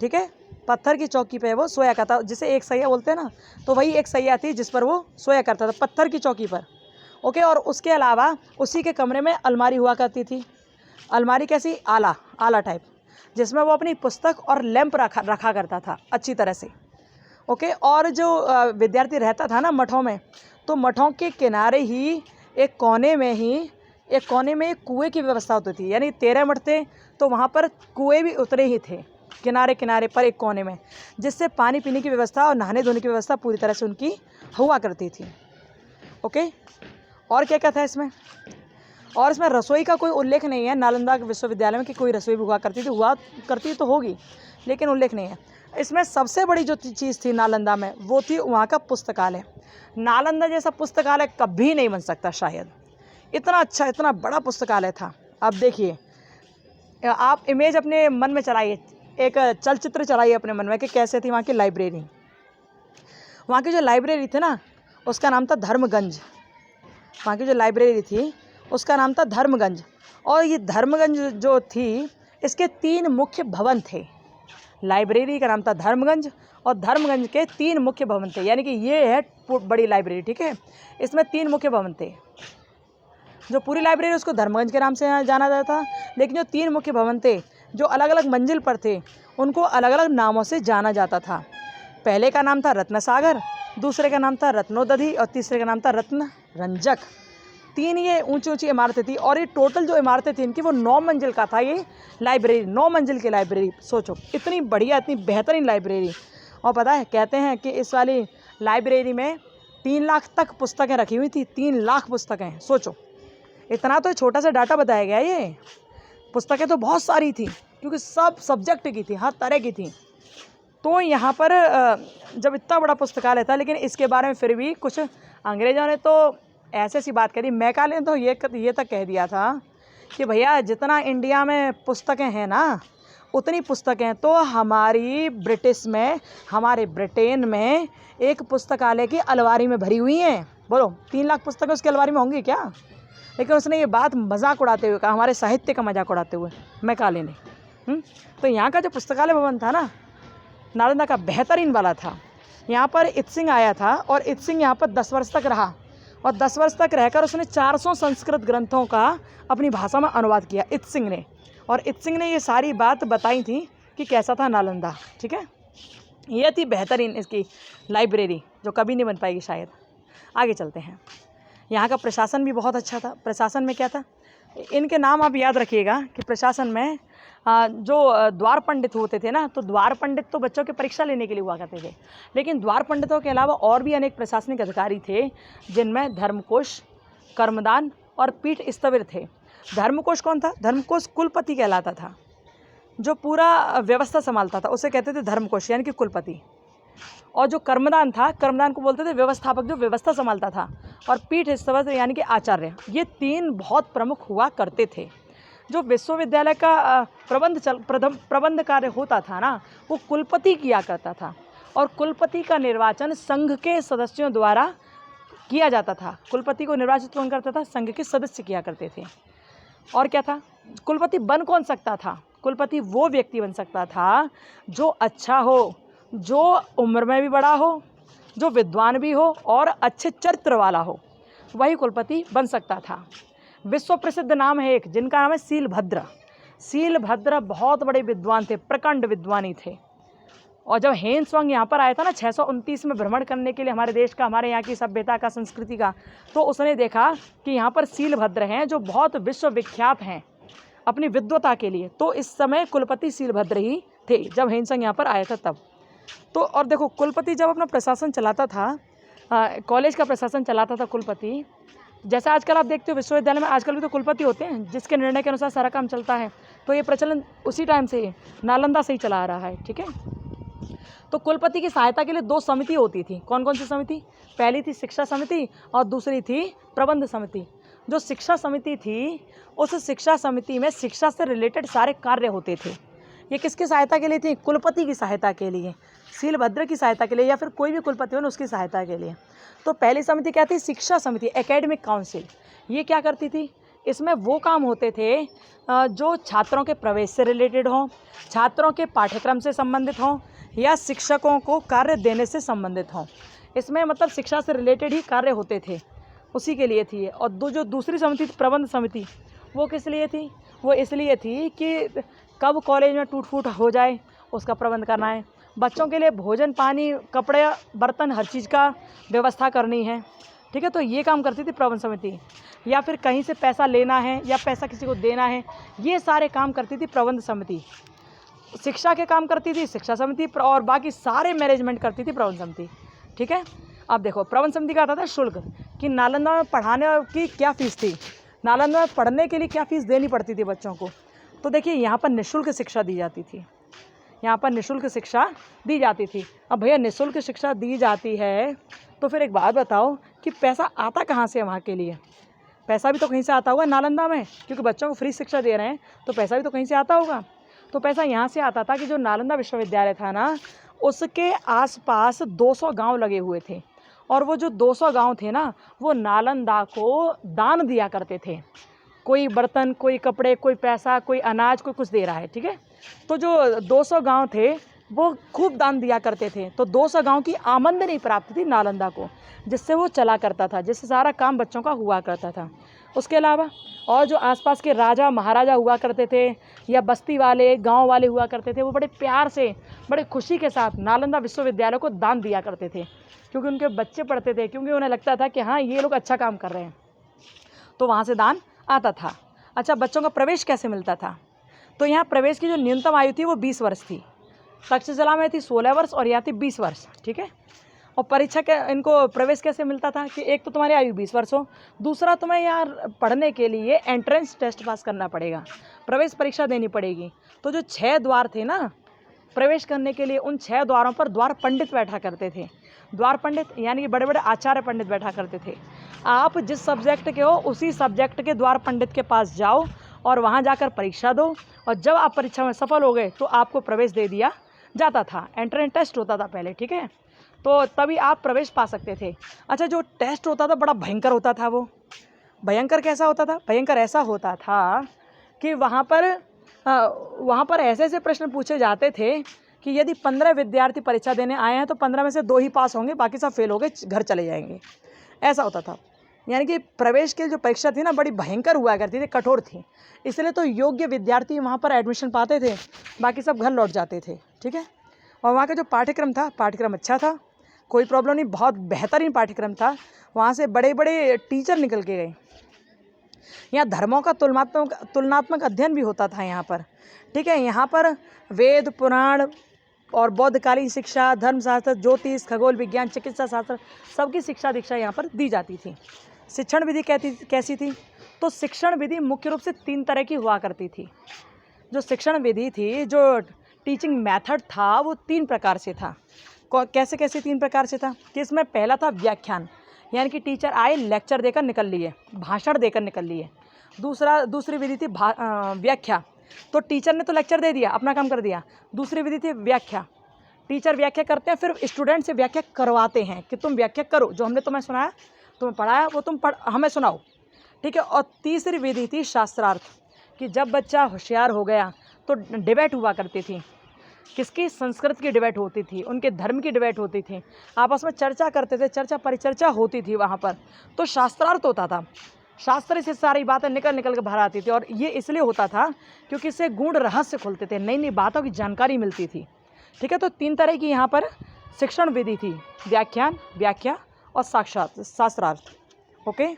Speaker 1: ठीक है, पत्थर की चौकी पे वो सोया करता, जिसे एक सैया बोलते हैं ना, तो वही एक सैया थी जिस पर वो सोया करता था, पत्थर की चौकी पर। ओके, और उसके अलावा उसी के कमरे में अलमारी हुआ करती थी। अलमारी कैसी? आला टाइप, जिसमें वो अपनी पुस्तक और लैंप रखा करता था अच्छी तरह से। ओके, और जो विद्यार्थी रहता था ना मठों में, तो मठों के किनारे ही एक कोने में एक कुएं की व्यवस्था होती थी। यानी 13 मठ थे तो वहाँ पर कुएं भी उतरे ही थे किनारे किनारे पर एक कोने में, जिससे पानी पीने की व्यवस्था और नहाने धोने की व्यवस्था पूरी तरह से उनकी हुआ करती थी। ओके, और क्या क्या था इसमें? और इसमें रसोई का कोई उल्लेख नहीं है नालंदा विश्वविद्यालय में कि कोई रसोई भी हुआ करती थी। हुआ करती तो होगी, लेकिन उल्लेख नहीं है। इसमें सबसे बड़ी जो चीज़ थी नालंदा में, वो थी वहाँ का पुस्तकालय। नालंदा जैसा पुस्तकालय कभी नहीं बन सकता शायद। इतना अच्छा, इतना बड़ा पुस्तकालय था। अब देखिए, आप इमेज अपने मन में चलाइए, एक चलचित्र चलाइए अपने मन में कि कैसे थी वहाँ की लाइब्रेरी। वहाँ की जो लाइब्रेरी थी ना, उसका नाम था धर्मगंज। वहाँ की जो लाइब्रेरी थी उसका नाम था धर्मगंज। और ये धर्मगंज जो थी, इसके 3 मुख्य भवन थे। लाइब्रेरी का नाम था धर्मगंज, और धर्मगंज के 3 मुख्य भवन थे। यानी कि ये है बड़ी लाइब्रेरी। ठीक है, इसमें 3 मुख्य भवन थे। जो पूरी लाइब्रेरी उसको धर्मगंज के नाम से जाना जाता था, लेकिन जो 3 मुख्य भवन थे जो अलग अलग मंजिल पर थे, उनको अलग अलग नामों से जाना जाता था। पहले का नाम था रत्न सागर, दूसरे का नाम था रत्नोदधि, और तीसरे का नाम था रत्न रंजक। 3 ये ऊंची ऊंची इमारतें थी, और ये टोटल जो इमारतें थी इनकी, वो 9 मंजिल का था ये लाइब्रेरी। 9 मंजिल की लाइब्रेरी, सोचो इतनी बढ़िया, इतनी बेहतरीन लाइब्रेरी। और पता है, कहते हैं कि इस वाली लाइब्रेरी में 3 लाख तक पुस्तकें रखी हुई थी। 3 लाख पुस्तकें, सोचो। इतना तो छोटा सा डाटा बताया गया। ये पुस्तकें तो बहुत सारी थी, क्योंकि सब सब्जेक्ट की थी, हर तरह की थी। तो यहाँ पर जब इतना बड़ा पुस्तकालय था, लेकिन इसके बारे में फिर भी कुछ अंग्रेज़ों ने तो ऐसे सी बात करी। मैकाले ने तो ये तक कह दिया था कि भैया, जितना इंडिया में पुस्तकें हैं ना, उतनी पुस्तकें तो हमारी हमारे ब्रिटेन में एक पुस्तकालय की अलमारी में भरी हुई हैं। बोलो, 3 लाख पुस्तकें उसकी अलमारी में होंगी क्या? लेकिन उसने ये बात मजाक उड़ाते हुए कहा, हमारे साहित्य का मजाक उड़ाते हुए, मैकाले ने। तो यहाँ का जो पुस्तकालय भवन था ना, नालंदा का बेहतरीन वाला था। यहाँ पर इत्सिंग आया था, और इत्सिंग यहाँ पर 10 वर्ष तक रहा, और 10 वर्ष तक रहकर उसने 400 संस्कृत ग्रंथों का अपनी भाषा में अनुवाद किया, इत्सिंग ने। और इत्सिंग ने ये सारी बात बताई थी कि कैसा था नालंदा। ठीक है, ये थी बेहतरीन इसकी लाइब्रेरी, जो कभी नहीं बन पाएगी शायद। आगे चलते हैं। यहाँ का प्रशासन भी बहुत अच्छा था। प्रशासन में क्या था, इनके नाम आप याद रखिएगा कि प्रशासन में जो द्वार पंडित होते थे ना, तो द्वार पंडित तो बच्चों की परीक्षा लेने के लिए हुआ करते थे, लेकिन द्वार पंडितों के अलावा और भी अनेक प्रशासनिक अधिकारी थे, जिनमें धर्मकोश, कर्मदान और पीठ स्थविर थे। धर्मकोश कौन था? धर्मकोश कुलपति कहलाता था, जो पूरा व्यवस्था संभालता था उसे कहते थे धर्मकोश यानी कि कुलपति। और जो कर्मदान था, कर्मदान को बोलते थे व्यवस्थापक, जो व्यवस्था संभालता था। और पीठ स्थवस्त्र यानी कि आचार्य, ये 3 बहुत प्रमुख हुआ करते थे। जो विश्वविद्यालय का प्रबंध कार्य होता था ना, वो कुलपति किया करता था। और कुलपति का निर्वाचन संघ के सदस्यों द्वारा किया जाता था। कुलपति को निर्वाचित कौन करता था? संघ के सदस्य किया करते थे। और क्या था? कुलपति बन कौन सकता था? कुलपति वो व्यक्ति बन सकता था जो अच्छा हो, जो उम्र में भी बड़ा हो, जो विद्वान भी हो और अच्छे चरित्र वाला हो, वही कुलपति बन सकता था। विश्व प्रसिद्ध नाम है एक, जिनका नाम है सीलभद्र। सीलभद्र बहुत बड़े विद्वान थे, प्रकांड विद्वानी थे। और जब हेन त्सवांग यहाँ पर आया था ना 629 में भ्रमण करने के लिए हमारे देश का, हमारे यहाँ की सभ्यता का, संस्कृति का, तो उसने देखा कि यहाँ पर सीलभद्र हैं जो बहुत विश्वविख्यात हैं अपनी विद्वता के लिए। तो इस समय कुलपति सीलभद्र ही थे जब हेन त्सवांग यहाँ पर आया था तब। तो और देखो, कुलपति जब अपना प्रशासन चलाता था, कॉलेज का प्रशासन चलाता था कुलपति, जैसा आजकल आप देखते हो विश्वविद्यालय में आजकल भी तो कुलपति होते हैं जिसके निर्णय के अनुसार सारा काम चलता है। तो ये प्रचलन उसी टाइम से नालंदा से ही चला आ रहा है, ठीक है। तो कुलपति की सहायता के लिए 2 समिति होती थी। कौन कौन सी समिति? पहली थी शिक्षा समिति और दूसरी थी प्रबंध समिति। जो शिक्षा समिति थी, उस शिक्षा समिति में शिक्षा से रिलेटेड सारे कार्य होते थे। ये किसकी सहायता के लिए थी? कुलपति की सहायता के लिए, सीलभद्र की सहायता के लिए, या फिर कोई भी कुलपति हो ना उसकी सहायता के लिए। तो पहली समिति क्या थी? शिक्षा समिति, एकेडमिक काउंसिल। ये क्या करती थी? इसमें वो काम होते थे जो छात्रों के प्रवेश से रिलेटेड हों, छात्रों के पाठ्यक्रम से संबंधित हों, या शिक्षकों को कार्य देने से संबंधित हों। इसमें मतलब शिक्षा से रिलेटेड ही कार्य होते थे, उसी के लिए थी। और जो दूसरी समिति थी प्रबंध समिति, वो किस लिए थी? वो इसलिए थी कि कब कॉलेज में टूट फूट हो जाए उसका प्रबंध करना है, बच्चों के लिए भोजन पानी कपड़े बर्तन हर चीज़ का व्यवस्था करनी है, ठीक है। तो ये काम करती थी प्रबंध समिति। या फिर कहीं से पैसा लेना है या पैसा किसी को देना है, ये सारे काम करती थी प्रबंध समिति। शिक्षा के काम करती थी शिक्षा समिति, और बाकी सारे मैनेजमेंट करती थी प्रबंध समिति, ठीक है। अब देखो, प्रबंध समिति का आता था शुल्क, कि नालंदा में पढ़ाने की क्या फ़ीस थी, नालंदा में पढ़ने के लिए क्या फ़ीस देनी पड़ती थी बच्चों को। तो देखिए, यहाँ पर निःशुल्क शिक्षा दी जाती थी, यहाँ पर निःशुल्क शिक्षा दी जाती थी। अब भैया निःशुल्क शिक्षा दी जाती है तो फिर एक बात बताओ कि पैसा आता कहाँ से है वहाँ के लिए? पैसा भी तो कहीं से आता होगा नालंदा में, क्योंकि बच्चों को फ्री शिक्षा दे रहे हैं तो पैसा भी तो कहीं से आता होगा। तो पैसा यहाँ से आता था कि जो नालंदा विश्वविद्यालय था ना, उसके आसपास 200 गांव लगे हुए थे, और वो जो 200 गांव थे ना, वो नालंदा को दान दिया करते थे। कोई बर्तन, कोई कपड़े, कोई पैसा, कोई अनाज, कोई कुछ दे रहा है, ठीक है। तो जो 200 गांव थे वो खूब दान दिया करते थे। तो 200 गांव की आमदनी प्राप्त थी नालंदा को, जिससे वो चला करता था, जिससे सारा काम बच्चों का हुआ करता था। उसके अलावा और जो आसपास के राजा महाराजा हुआ करते थे, या बस्ती वाले गांव वाले हुआ करते थे, वो बड़े प्यार से, बड़े खुशी के साथ नालंदा विश्वविद्यालय को दान दिया करते थे, क्योंकि उनके बच्चे पढ़ते थे, क्योंकि उन्हें लगता था कि हाँ, ये लोग अच्छा काम कर रहे हैं, तो वहाँ से दान आता था। अच्छा, बच्चों का प्रवेश कैसे मिलता था? तो यहाँ प्रवेश की जो न्यूनतम आयु थी वो 20 वर्ष थी। तक्षशिला में थी 16 वर्ष और यहाँ थी 20 वर्ष, ठीक है। और परीक्षा के इनको प्रवेश कैसे मिलता था कि एक तो तुम्हारी आयु 20 वर्ष हो, दूसरा तुम्हें यहाँ पढ़ने के लिए एंट्रेंस टेस्ट पास करना पड़ेगा, प्रवेश परीक्षा देनी पड़ेगी। तो जो 6 द्वार थे ना प्रवेश करने के लिए, उन 6 द्वारों पर द्वार पंडित बैठा करते थे। द्वार पंडित यानी कि बड़े बड़े आचार्य पंडित बैठा करते थे। आप जिस सब्जेक्ट के हो उसी सब्जेक्ट के द्वार पंडित के पास जाओ और वहाँ जाकर परीक्षा दो, और जब आप परीक्षा में सफल हो गए तो आपको प्रवेश दे दिया जाता था। एंट्रेंस टेस्ट होता था पहले, ठीक है, तो तभी आप प्रवेश पा सकते थे। अच्छा, जो टेस्ट होता था बड़ा भयंकर होता था। वो भयंकर कैसा होता था? भयंकर ऐसा होता था कि वहाँ पर ऐसे ऐसे प्रश्न पूछे जाते थे कि यदि 15 विद्यार्थी परीक्षा देने आए हैं तो 15 में से 2 ही पास होंगे, बाकी सब फेल हो गए, घर चले जाएंगे, ऐसा होता था। यानी कि प्रवेश की जो परीक्षा थी ना, बड़ी भयंकर हुआ करती थी, कठोर थी। इसलिए तो योग्य विद्यार्थी वहाँ पर एडमिशन पाते थे, बाकी सब घर लौट जाते थे, ठीक है। और वहाँ का जो पाठ्यक्रम था, पाठ्यक्रम अच्छा था, कोई प्रॉब्लम नहीं, बहुत बेहतरीन पाठ्यक्रम था। वहाँ से बड़े बड़े टीचर निकल के गए। यहाँ धर्मों का तुलनात्मक अध्ययन भी होता था यहाँ पर, ठीक है। यहाँ पर वेद पुराण और बौद्धकालीन शिक्षा, धर्मशास्त्र, ज्योतिष, खगोल विज्ञान, चिकित्सा शास्त्र, सबकी शिक्षा दीक्षा यहाँ पर दी जाती थी। शिक्षण विधि कैसी थी? तो शिक्षण विधि मुख्य रूप से 3 तरह की हुआ करती थी। जो शिक्षण विधि थी, जो टीचिंग मेथड था, वो 3 प्रकार से था। कैसे कैसे 3 प्रकार से था कि इसमें पहला था व्याख्यान, यानी कि टीचर आए, लेक्चर देकर निकल लिए, भाषण देकर निकल लिए। दूसरी विधि थी व्याख्या, तो टीचर ने तो लेक्चर दे दिया, अपना काम कर दिया। दूसरी विधि थी व्याख्या, टीचर व्याख्या करते हैं, फिर स्टूडेंट से व्याख्या करवाते हैं कि तुम व्याख्या करो, जो हमने तुम्हें सुनाया, तुम्हें पढ़ाया, वो तुम हमें सुनाओ, ठीक है। और तीसरी विधि थी शास्त्रार्थ, कि जब बच्चा होशियार हो गया तो डिबेट हुआ करती थी। किसकी? संस्कृत की डिबेट होती थी, उनके धर्म की डिबेट होती थी, आपस में चर्चा करते थे, चर्चा परिचर्चा होती थी वहाँ पर, तो शास्त्रार्थ होता था। शास्त्र से सारी बातें निकल निकल के बाहर आती थी, और ये इसलिए होता था क्योंकि इससे गूढ़ रहस्य खुलते थे, नई नई बातों की जानकारी मिलती थी, ठीक है। तो 3 तरह की यहाँ पर शिक्षण विधि थी, व्याख्यान, व्याख्या और शास्त्रार्थ। ओके।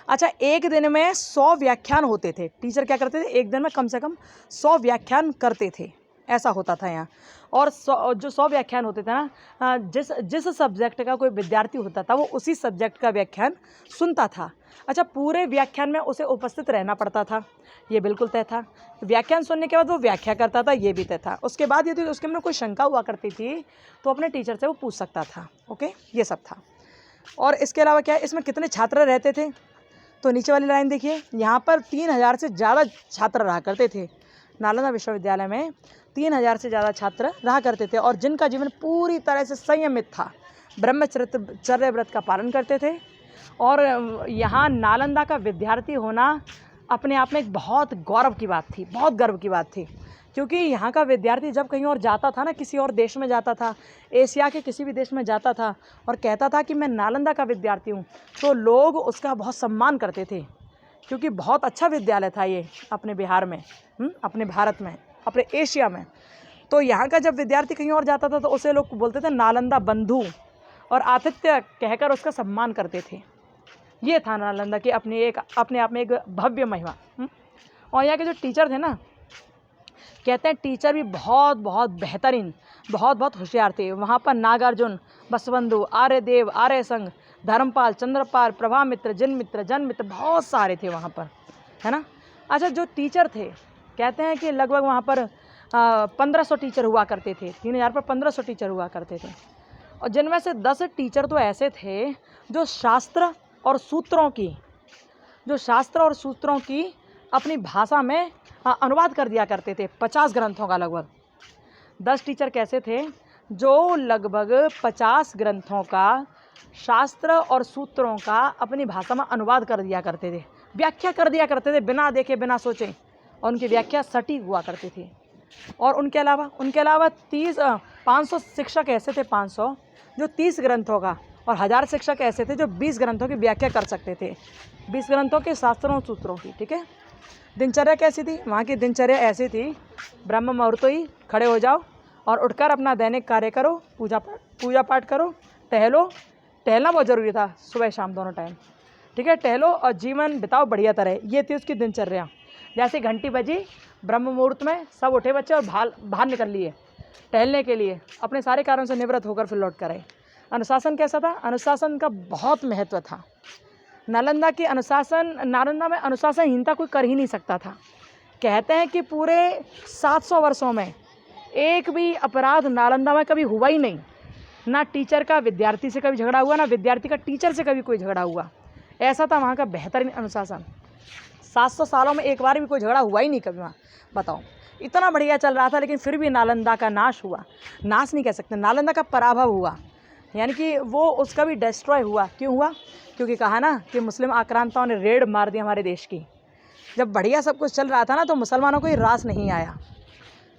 Speaker 1: अच्छा, एक दिन में 100 व्याख्यान होते थे। टीचर क्या करते थे? एक दिन में कम से कम 100 व्याख्यान करते थे, ऐसा होता था यहाँ। और जो 100 व्याख्यान होते थे ना, जिस सब्जेक्ट का कोई विद्यार्थी होता था, वो उसी सब्जेक्ट का व्याख्यान सुनता था। अच्छा, पूरे व्याख्यान में उसे उपस्थित रहना पड़ता था, ये बिल्कुल तय था। व्याख्यान सुनने के बाद वो व्याख्या करता था, ये भी तय था। उसके बाद यदि उसके में कोई शंका हुआ करती थी तो अपने टीचर से वो पूछ सकता था। ओके, ये सब था। और इसके अलावा क्या है, इसमें कितने छात्र रहते थे? तो नीचे वाली लाइन देखिए, यहाँ पर 3000 से ज़्यादा छात्र रहा करते थे। नालंदा विश्वविद्यालय में 3000 से ज़्यादा छात्र रहा करते थे, और जिनका जीवन पूरी तरह से संयमित था, ब्रह्मचर्य व्रत का पालन करते थे। और यहाँ नालंदा का विद्यार्थी होना अपने आप में एक बहुत गौरव की बात थी, बहुत गर्व की बात थी, क्योंकि यहाँ का विद्यार्थी जब कहीं और जाता था ना, किसी और देश में जाता था, एशिया के किसी भी देश में जाता था और कहता था कि मैं नालंदा का विद्यार्थी हूँ, तो लोग उसका बहुत सम्मान करते थे, क्योंकि बहुत अच्छा विद्यालय था ये अपने बिहार में, अपने भारत में, अपने एशिया में। तो यहाँ का जब विद्यार्थी कहीं और जाता था तो उसे लोग बोलते थे नालंदा बंधु, और आतिथ्य कहकर उसका सम्मान करते थे। ये था नालंदा की अपने आप में एक भव्य महिमा। और यहाँ के जो टीचर थे ना, कहते हैं टीचर भी बहुत बहुत बेहतरीन, बहुत बहुत होशियार थे। वहाँ पर नागार्जुन, बसवंधु, आर्यदेव, आर्य संघ, धर्मपाल, चंद्रपाल, प्रभामित्र, जनमित्र बहुत सारे थे वहाँ पर, है ना। अच्छा, जो टीचर थे, कहते हैं कि लगभग वहाँ पर 1500 टीचर हुआ करते थे। 3000 पर 1500 टीचर हुआ करते थे, और जिनमें से 10 टीचर तो ऐसे थे जो शास्त्र और सूत्रों की अपनी भाषा में अनुवाद कर दिया करते थे, 50 ग्रंथों का लगभग। 10 टीचर कैसे थे? जो लगभग 50 ग्रंथों का, शास्त्र और सूत्रों का अपनी भाषा में अनुवाद कर दिया करते थे, व्याख्या कर दिया करते थे, बिना देखे बिना सोचे, और उनकी व्याख्या सटीक हुआ करती थी। और उनके अलावा 500 शिक्षक ऐसे थे, 500 जो 30 ग्रंथों का, और 1000 शिक्षक ऐसे थे जो 20 ग्रंथों की व्याख्या कर सकते थे, 20 ग्रंथों के शास्त्रों और सूत्रों की, ठीक है। दिनचर्या कैसी थी? वहाँ की दिनचर्या ऐसी थी, ब्रह्म मुहूर्त ही खड़े हो जाओ और उठकर अपना दैनिक कार्य करो, पूजा पाठ करो, टहलना बहुत ज़रूरी था, सुबह शाम दोनों टाइम, ठीक है। टहलो और जीवन बिताओ बढ़िया तरह, ये थी उसकी दिनचर्या। जैसे घंटी बजी, ब्रह्म मुहूर्त में सब उठे बच्चे और बाहर निकल लिए टहलने के लिए, अपने सारे कार्यों से निवृत्त होकर फिर लौट कर आए। अनुशासन कैसा था? अनुशासन का बहुत महत्व था। नालंदा में अनुशासनहीनता कोई कर ही नहीं सकता था। कहते हैं कि पूरे 700 वर्षों में एक भी अपराध नालंदा में कभी हुआ ही नहीं, ना टीचर का विद्यार्थी से कभी झगड़ा हुआ, ना विद्यार्थी का टीचर से कभी कोई झगड़ा हुआ। ऐसा था वहाँ का बेहतरीन अनुशासन। 700 सालों में एक बार भी कोई झगड़ा हुआ ही नहीं कभी वहाँ, बताओ। इतना बढ़िया चल रहा था, लेकिन फिर भी नालंदा का नाश हुआ, नाश नहीं कह सकते, नालंदा का पराभव हुआ, यानी कि वो उसका भी डिस्ट्रॉय हुआ। क्यों हुआ? क्योंकि कहा ना कि मुस्लिम आक्रांताओं ने रेड मार दी हमारे देश की। जब बढ़िया सब कुछ चल रहा था ना, तो मुसलमानों को ये रास नहीं आया,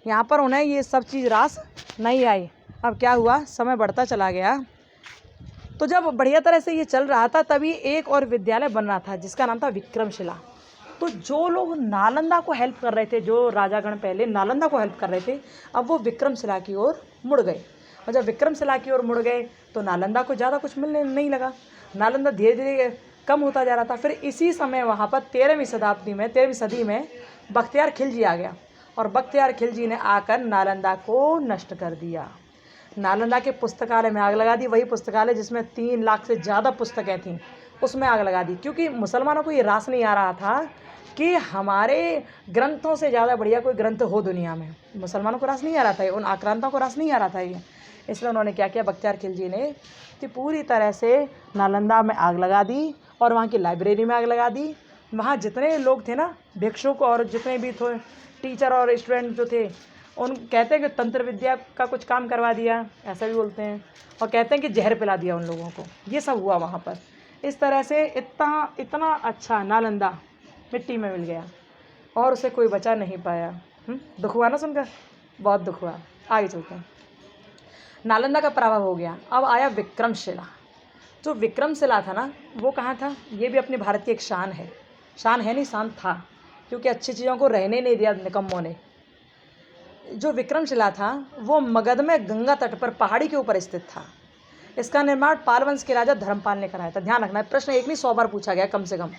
Speaker 1: यहाँ पर उन्हें ये सब चीज़ रास नहीं आई। अब क्या हुआ, समय बढ़ता चला गया, तो जब बढ़िया तरह से ये चल रहा था, तभी एक और विद्यालय बन रहा था जिसका नाम था विक्रमशिला। तो जो लोग नालंदा को हेल्प कर रहे थे, जो राजागण पहले नालंदा को हेल्प कर रहे थे, अब वो विक्रमशिला की ओर मुड़ गए। और जब विक्रमशिला की ओर मुड़ गए तो नालंदा को ज़्यादा कुछ मिलने नहीं लगा, नालंदा धीरे धीरे कम होता जा रहा था। फिर इसी समय वहाँ पर 13वीं सदी में बख्तियार खिलजी आ गया, और बख्तियार खिलजी ने आकर नालंदा को नष्ट कर दिया। नालंदा के पुस्तकालय में आग लगा दी, वही पुस्तकालय जिसमें 3 लाख से ज़्यादा पुस्तकें थीं, उसमें आग लगा दी, क्योंकि मुसलमानों को ये रास नहीं आ रहा था कि हमारे ग्रंथों से ज़्यादा बढ़िया कोई ग्रंथ हो दुनिया में। मुसलमानों को रास नहीं आ रहा था, उन आक्रांताओं को रास नहीं आ रहा था ये। इसलिए उन्होंने क्या किया, बख्तियार खिलजी ने कि पूरी तरह से नालंदा में आग लगा दी और वहाँ की लाइब्रेरी में आग लगा दी। वहाँ जितने लोग थे ना, भिक्षुक और जितने भी थे टीचर और स्टूडेंट जो थे, उन कहते हैं कि तंत्र विद्या का कुछ काम करवा दिया, ऐसा भी बोलते हैं, और कहते हैं कि जहर पिला दिया उन लोगों को। ये सब हुआ वहाँ पर। इस तरह से इतना अच्छा नालंदा मिट्टी में मिल गया और उसे कोई बचा नहीं पाया। दुख हुआ ना सुनकर, बहुत दुख हुआ। आगे चलते हैं। नालंदा का प्रभाव हो गया। अब आया विक्रमशिला। जो विक्रमशिला था ना, वो कहाँ था? ये भी अपने भारत की एक शान है। शान है नहीं, शान था, क्योंकि अच्छी चीज़ों को रहने नहीं दिया निकम्मों ने। जो विक्रमशिला था वो मगध में गंगा तट पर पहाड़ी के ऊपर स्थित था। इसका निर्माण पाल वंश के राजा धर्मपाल ने कराया था। ध्यान रखना है, प्रश्न एक नहीं 100 बार पूछा गया कम से कम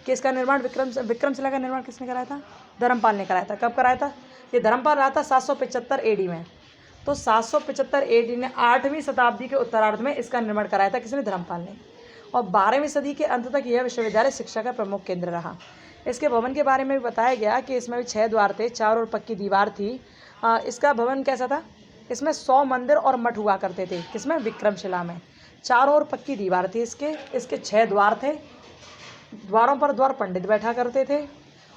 Speaker 1: कि इसका निर्माण विक्रमशिला का निर्माण किसने कराया था? धर्मपाल ने कराया था। कब कराया था? ये धर्मपाल रहा था 775 AD में। तो 775 AD ने 8वीं शताब्दी के उत्तरार्ध में इसका निर्माण कराया था। किसने? धर्मपाल ने। और 12वीं सदी के अंत तक यह विश्वविद्यालय शिक्षा का प्रमुख केंद्र रहा। इसके भवन के बारे में भी बताया गया कि इसमें भी 6 द्वार थे, 4 और पक्की दीवार थी। इसका भवन कैसा था? इसमें 100 मंदिर और मठ हुआ करते थे। किसमें? विक्रमशिला में। 4 और पक्की दीवार थी इसके 6 द्वार थे। द्वारों पर द्वार पंडित बैठा करते थे।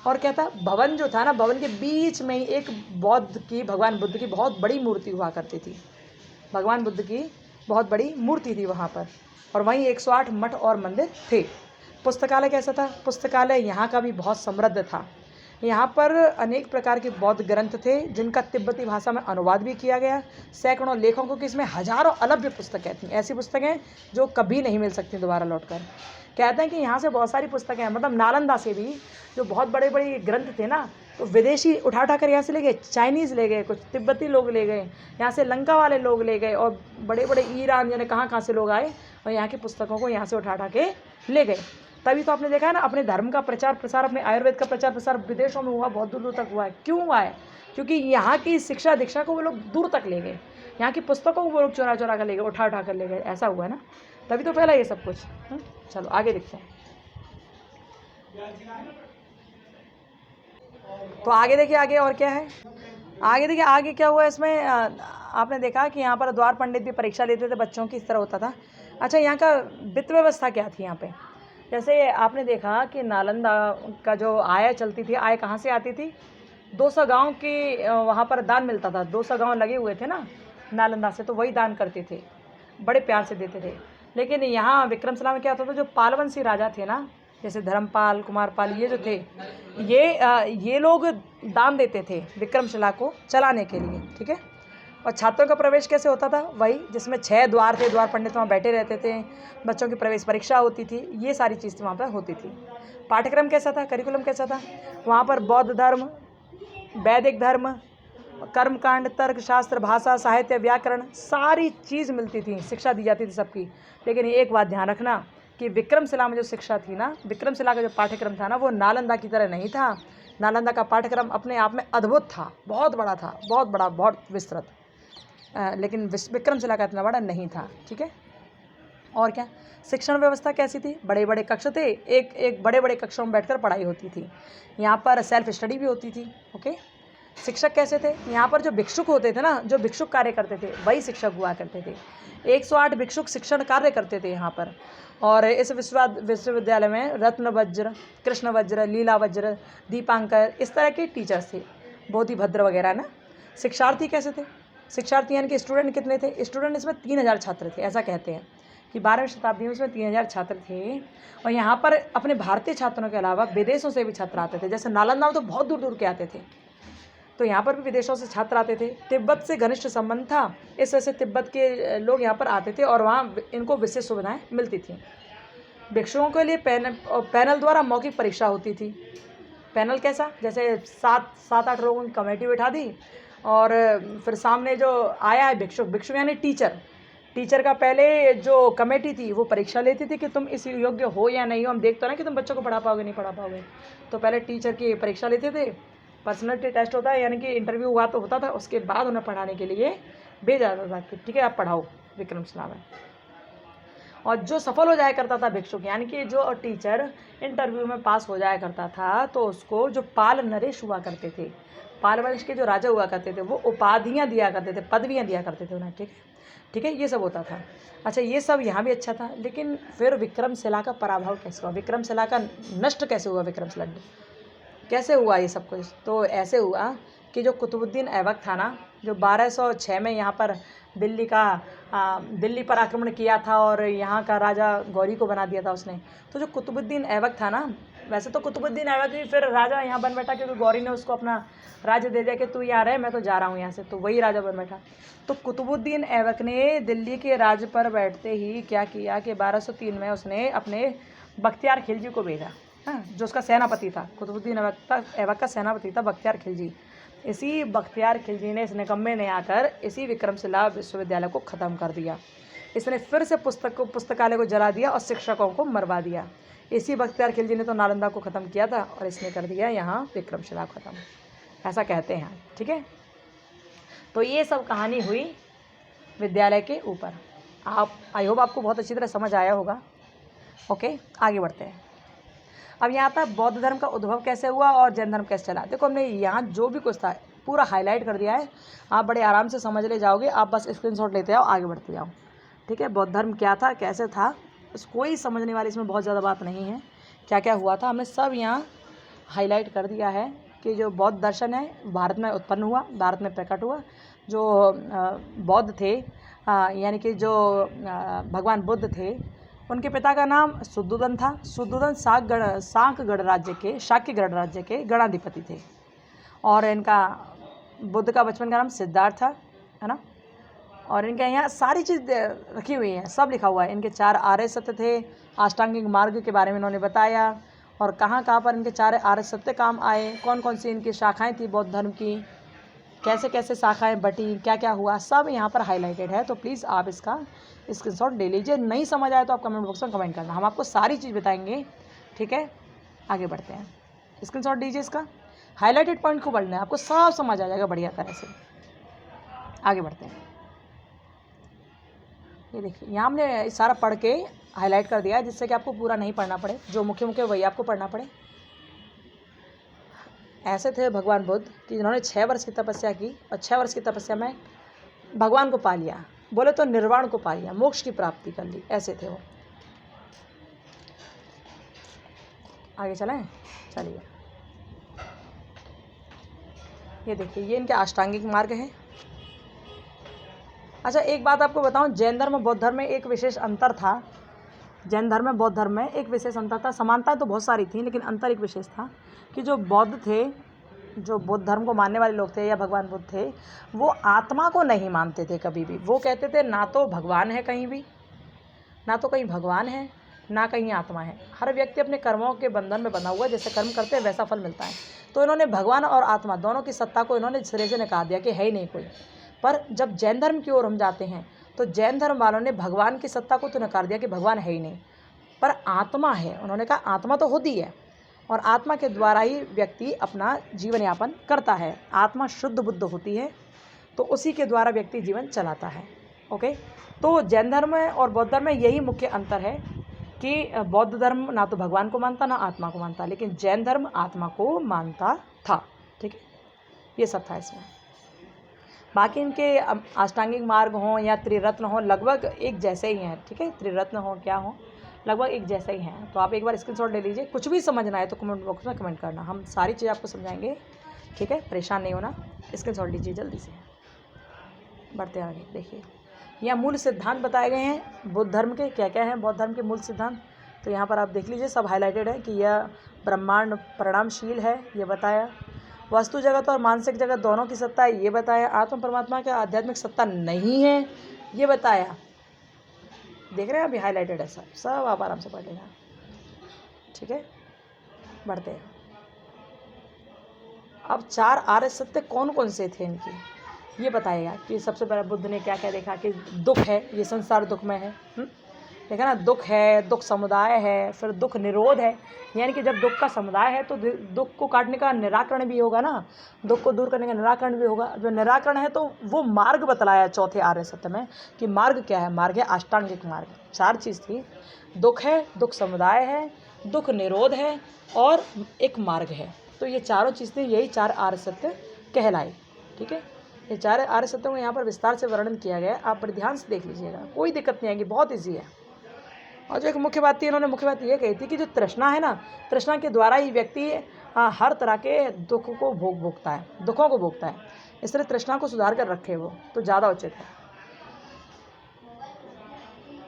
Speaker 1: और क्या था? भवन जो था ना, भवन के बीच में ही एक भगवान बुद्ध की बहुत बड़ी मूर्ति हुआ करती थी। भगवान बुद्ध की बहुत बड़ी मूर्ति थी वहाँ पर। और वहीं 108 मठ और मंदिर थे। पुस्तकालय कैसा था? पुस्तकालय यहाँ का भी बहुत समृद्ध था। यहाँ पर अनेक प्रकार के बौद्ध ग्रंथ थे जिनका तिब्बती भाषा में अनुवाद भी किया गया। सैकड़ों लेखकों की इसमें हजारों अलभ्य पुस्तकें थीं। ऐसी पुस्तकें जो कभी नहीं मिल सकती दोबारा लौटकर। कहते हैं कि यहाँ से बहुत सारी पुस्तकें हैं, मतलब नालंदा से भी जो बहुत बड़े बड़े ग्रंथ थे ना, तो विदेशी उठा कर यहाँ से ले गए। चाइनीज़ ले गए, कुछ तिब्बती लोग ले गए, यहाँ से लंका वाले लोग ले गए, और बड़े बड़े ईरान यानी कहाँ से लोग आए और यहाँ की पुस्तकों को यहाँ से उठा के ले गए। तभी तो आपने देखा है ना, अपने धर्म का प्रचार प्रसार, अपने आयुर्वेद का प्रचार प्रसार विदेशों में हुआ, बहुत दूर दूर तक हुआ है। क्यों हुआ है? क्योंकि यहाँ की शिक्षा दीक्षा को वो लोग दूर तक ले गए, यहाँ की पुस्तकों को वो लोग चुरा कर ले गए, उठा कर ले गए। ऐसा हुआ है ना, तभी तो फैला ये सब कुछ। चलो आगे देखते हैं। तो आगे देखिए, आगे और क्या है? आगे देखिए, आगे क्या हुआ इसमें। आपने देखा कि यहाँ पर द्वार पंडित भी परीक्षा लेते थे बच्चों की, इस तरह होता था। अच्छा, यहाँ का वित्त व्यवस्था क्या थी यहाँ पे? जैसे आपने देखा कि नालंदा का जो आय चलती थी, आय कहाँ से आती थी? 200 गांव की वहाँ पर दान मिलता था। 200 गांव लगे हुए थे ना नालंदा से, तो वही दान करते थे, बड़े प्यार से देते थे। लेकिन यहाँ विक्रमशिला में क्या होता था, जो पालवंशी राजा थे ना, जैसे धर्मपाल, कुमारपाल, ये जो थे, ये लोग दान देते थे विक्रमशिला को चलाने के लिए। ठीक है। और छात्रों का प्रवेश कैसे होता था? वही जिसमें 6 द्वार थे, द्वार पंडित वहाँ बैठे रहते थे, बच्चों की प्रवेश परीक्षा होती थी, ये सारी चीज़ वहाँ पर होती थी। पाठ्यक्रम कैसा था? करिकुलम कैसा था? वहाँ पर बौद्ध धर्म, वैदिक धर्म, कर्मकांड, तर्कशास्त्र, भाषा, साहित्य, व्याकरण, सारी चीज़ मिलती थी, शिक्षा दी जाती थी सबकी। लेकिन एक बात ध्यान रखना कि विक्रमशिला में जो शिक्षा थी ना, विक्रमशिला का जो पाठ्यक्रम था ना, वो नालंदा की तरह नहीं था। नालंदा का पाठ्यक्रम अपने आप में अद्भुत था, बहुत बड़ा था, बहुत बड़ा, बहुत विस्तृत। लेकिन विक्रमशिला का इतना बड़ा नहीं था। ठीक है। और क्या शिक्षण व्यवस्था कैसी थी? बड़े बड़े कक्ष थे, एक बड़े बड़े कक्षों में बैठकर पढ़ाई होती थी। यहाँ पर सेल्फ स्टडी भी होती थी। ओके। शिक्षक कैसे थे? यहाँ पर जो भिक्षुक होते थे ना, जो भिक्षुक कार्य करते थे, वही शिक्षक हुआ करते थे। 108 भिक्षुक शिक्षण कार्य करते थे यहाँ पर। और इस विश्वविद्यालय में रत्न वज्र, कृष्ण वज्र, लीला वज्र, दीपांकर, इस तरह के टीचर्स थे, बोधिभद्र वगैरह ना। शिक्षार्थी कैसे थे? शिक्षार्थी यानी कि स्टूडेंट कितने थे? स्टूडेंट इसमें 3000 छात्र थे। ऐसा कहते हैं कि 12वीं शताब्दी में इसमें 3000 छात्र थे। और यहाँ पर अपने भारतीय छात्रों के अलावा विदेशों से भी छात्र आते थे। जैसे नालंदा में तो बहुत दूर दूर के आते थे, तो यहाँ पर भी विदेशों से छात्र आते थे। तिब्बत से घनिष्ठ संबंध था, इस वजह से तिब्बत के लोग यहाँ पर आते थे और वहाँ इनको विशेष सुविधाएं मिलती थी। भिक्षुओं के लिए पैनल द्वारा मौखिक परीक्षा होती थी। पैनल कैसा? जैसे 7-8 लोगों की कमेटी बिठा दी और फिर सामने जो आया है भिक्षुक यानी टीचर का पहले जो कमेटी थी वो परीक्षा लेती थी कि तुम इस योग्य हो या नहीं हो। हम देखते ना कि तुम बच्चों को पढ़ा पाओगे नहीं पढ़ा पाओगे, तो पहले टीचर की परीक्षा लेते थे। पर्सनैलिटी टेस्ट होता है, यानी कि इंटरव्यू हुआ तो होता था, उसके बाद उन्हें पढ़ाने के लिए भेजा जाता था कि ठीक है आप पढ़ाओ विक्रमशिला में। और जो सफल हो जाया करता था भिक्षुक, यानी कि जो टीचर इंटरव्यू में पास हो जाया करता था, तो उसको जो पाल नरेश हुआ करते थे, पाल वंश के जो राजा हुआ करते थे, वो उपाधियाँ दिया करते थे, पदवियाँ दिया करते थे उन्हें। ठीक है, ठीक है, ये सब होता था। अच्छा, ये सब यहाँ भी अच्छा था, लेकिन फिर विक्रमशिला का पराभव कैसे हुआ, विक्रमशिला का नष्ट कैसे हुआ, विक्रमशिला कैसे हुआ ये सब कुछ? तो ऐसे हुआ कि जो कुतुबुद्दीन ऐबक था ना, जो 1206 में यहाँ पर दिल्ली पर आक्रमण किया था और यहाँ का राजा गौरी को बना दिया था उसने। तो जो कुतुबुद्दीन ऐबक था ना, वैसे तो कुतुबुद्दीन ऐबक भी फिर राजा यहाँ बन बैठा, क्योंकि गौरी ने उसको अपना राज्य दे दिया कि तू यहाँ रहे, मैं तो जा रहा हूँ यहाँ से, तो वही राजा बन बैठा। तो कुतुबुद्दीन ऐबक ने दिल्ली के राज्य पर बैठते ही क्या किया कि 1203 में उसने अपने बख्तियार खिलजी को भेजा, जो उसका सेनापति था। कुतुबुद्दीन ऐबक का सेनापति था बख्तियार खिलजी। इसी बख्तियार खिलजी ने, इस निकम्मे ने आकर इसी विक्रमशिला विश्वविद्यालय को ख़त्म कर दिया। इसने फिर से पुस्तकालय को जला दिया और शिक्षकों को मरवा दिया। इसी बख्तियार खिलजी ने तो नालंदा को ख़त्म किया था और इसने कर दिया यहाँ विक्रमशिला ख़त्म, ऐसा कहते हैं। ठीक है, तो ये सब कहानी हुई विद्यालय के ऊपर। आई होप आपको बहुत अच्छी तरह समझ आया होगा। ओके, आगे बढ़ते हैं। अब यहाँ आता है बौद्ध धर्म का उद्भव कैसे हुआ और जैन धर्म कैसे चला। देखो, हमने यहाँ जो भी कुछ था पूरा हाईलाइट कर दिया है, आप बड़े आराम से समझ ले जाओगे। आप बस स्क्रीनशॉट लेते जाओ, आगे बढ़ते जाओ। ठीक है, बौद्ध धर्म क्या था, कैसे था, कोई समझने वाली इसमें बहुत ज़्यादा बात नहीं है। क्या क्या हुआ था हमने सब यहाँ हाईलाइट कर दिया है कि जो बौद्ध दर्शन है भारत में उत्पन्न हुआ, भारत में प्रकट हुआ। जो बौद्ध थे, यानी कि जो भगवान बुद्ध थे, उनके पिता का नाम शुद्धोधन था। शुद्धोधन शाक्य गणराज्य के गणाधिपति थे। और इनका बुद्ध का बचपन का नाम सिद्धार्थ था, है ना। और इनके यहाँ सारी चीज़ रखी हुई है, सब लिखा हुआ है। इनके 4 आर्य सत्य थे, अष्टांगिक मार्ग के बारे में इन्होंने बताया, और कहाँ कहाँ पर इनके 4 आर्य सत्य काम आए, कौन कौन सी इनकी शाखाएँ थी बौद्ध धर्म की, कैसे कैसे शाखाएँ बटी, क्या क्या हुआ, सब यहाँ पर हाईलाइटेड है। तो प्लीज़ आप इसका स्क्रीनशॉट ले लीजिए। नहीं समझ आया तो आप कमेंट बॉक्स में कमेंट करना, हम आपको सारी चीज़ बताएंगे। ठीक है, आगे बढ़ते हैं। स्क्रीनशॉट लीजिए, इसका हाईलाइटेड पॉइंट को पढ़ना है, आपको सब समझ आ जाएगा बढ़िया तरह से। आगे बढ़ते हैं। ये देखिए, यहाँ हमने सारा पढ़ के हाईलाइट कर दिया है, जिससे कि आपको पूरा नहीं पढ़ना पड़े, जो मुख्य मुख्य वही आपको पढ़ना पड़े। ऐसे थे भगवान बुद्ध कि जिन्होंने 6 वर्ष की तपस्या की, और 6 वर्ष की तपस्या में भगवान को पा लिया, बोले तो निर्वाण को पा लिया, मोक्ष की प्राप्ति कर ली। ऐसे थे वो। आगे चलें, चलिए। ये देखिए, ये इनके अष्टांगिक मार्ग है। अच्छा, एक बात आपको बताऊं, जैन धर्म और बौद्ध धर्म में एक विशेष अंतर था। जैन धर्म में बौद्ध धर्म में एक विशेष अंतर था। समानता तो बहुत सारी थी, लेकिन अंतर एक विशेष था कि जो बौद्ध थे, जो बौद्ध धर्म को मानने वाले लोग थे या भगवान बुद्ध थे, वो आत्मा को नहीं मानते थे कभी भी। वो कहते थे ना तो भगवान है कहीं भी, ना तो कहीं भगवान है, ना कहीं आत्मा है। हर व्यक्ति अपने कर्मों के बंधन में बंधा हुआ, जैसे कर्म करते हैं वैसा फल मिलता है। तो इन्होंने भगवान और आत्मा दोनों की सत्ता को इन्होंने सिरे से नकार दिया कि है ही नहीं कोई। पर जब जैन धर्म की ओर हम जाते हैं, तो जैन धर्म वालों ने भगवान की सत्ता को तो नकार दिया कि भगवान है ही नहीं, पर आत्मा है। उन्होंने कहा आत्मा तो होती है, और आत्मा के द्वारा ही व्यक्ति अपना जीवन यापन करता है। आत्मा शुद्ध बुद्ध होती है, तो उसी के द्वारा व्यक्ति जीवन चलाता है। ओके, तो जैन धर्म और बौद्ध धर्म में यही मुख्य अंतर है कि बौद्ध धर्म ना तो भगवान को मानता ना आत्मा को मानता, लेकिन जैन धर्म आत्मा को मानता था। ठीक है, ये सब था इसमें। बाकी इनके अष्टांगिक मार्ग हों या त्रिरत्न हों, लगभग एक जैसे ही हैं। ठीक है, त्रिरत्न हो क्या हो, लगभग एक जैसे ही हैं। तो आप एक बार स्क्रीनशॉट ले लीजिए। कुछ भी समझना है तो कमेंट बॉक्स में कमेंट करना, हम सारी चीज़ आपको समझाएंगे। ठीक है, परेशान नहीं होना। स्क्रीनशॉट लीजिए जल्दी से। बढ़ते आगे। देखिए, यहाँ मूल सिद्धांत बताए गए हैं बुद्ध धर्म के। क्या क्या हैं बौद्ध धर्म के मूल सिद्धांत, तो यहाँ पर आप देख लीजिए, सब हाईलाइटेड है कि यह ब्रह्मांड परिणामशील है, ये बताया। वस्तु जगत और मानसिक जगत दोनों की सत्ता है, ये बताया। आत्म परमात्मा की आध्यात्मिक सत्ता नहीं है, ये बताया। देख रहे हैं, अभी हाईलाइटेड है सब आप आराम से पढ़ लेना। ठीक है, बढ़ते हैं। अब 4 आर्य सत्य कौन कौन से थे इनकी, ये बताएगा कि सबसे पहले बुद्ध ने क्या क्या देखा कि दुख है, ये संसार दुखमय है। देखा ना, दुख है, दुख समुदाय है, फिर दुख निरोध है। यानी कि जब दुख का समुदाय है तो दुख को काटने का निराकरण भी होगा ना, दुख को दूर करने का निराकरण भी होगा। जो निराकरण है तो वो मार्ग बतलाया चौथे आर्य सत्य में कि मार्ग क्या है। मार्ग है अष्टांगिक मार्ग। 4 चीज़ थी, दुख है, दुख समुदाय है, दुख निरोध है और एक मार्ग है। तो ये चारों चीज़ थी, यही 4 आर्य सत्य कहलाए। ठीक है, ये 4 आर्य सत्यों को यहाँ पर विस्तार से वर्णन किया गया है। आप बड़े ध्यान से देख लीजिएगा, कोई दिक्कत नहीं आएगी, बहुत ईजी है। और जो एक मुख्य बात थी, इन्होंने मुख्य बात ये कही थी कि जो तृष्णा है ना, तृष्णा के द्वारा ही व्यक्ति हर तरह के दुख को भोगता है, दुखों को भोगता है। इसलिए तृष्णा को सुधार कर रखे वो तो ज़्यादा उचित है।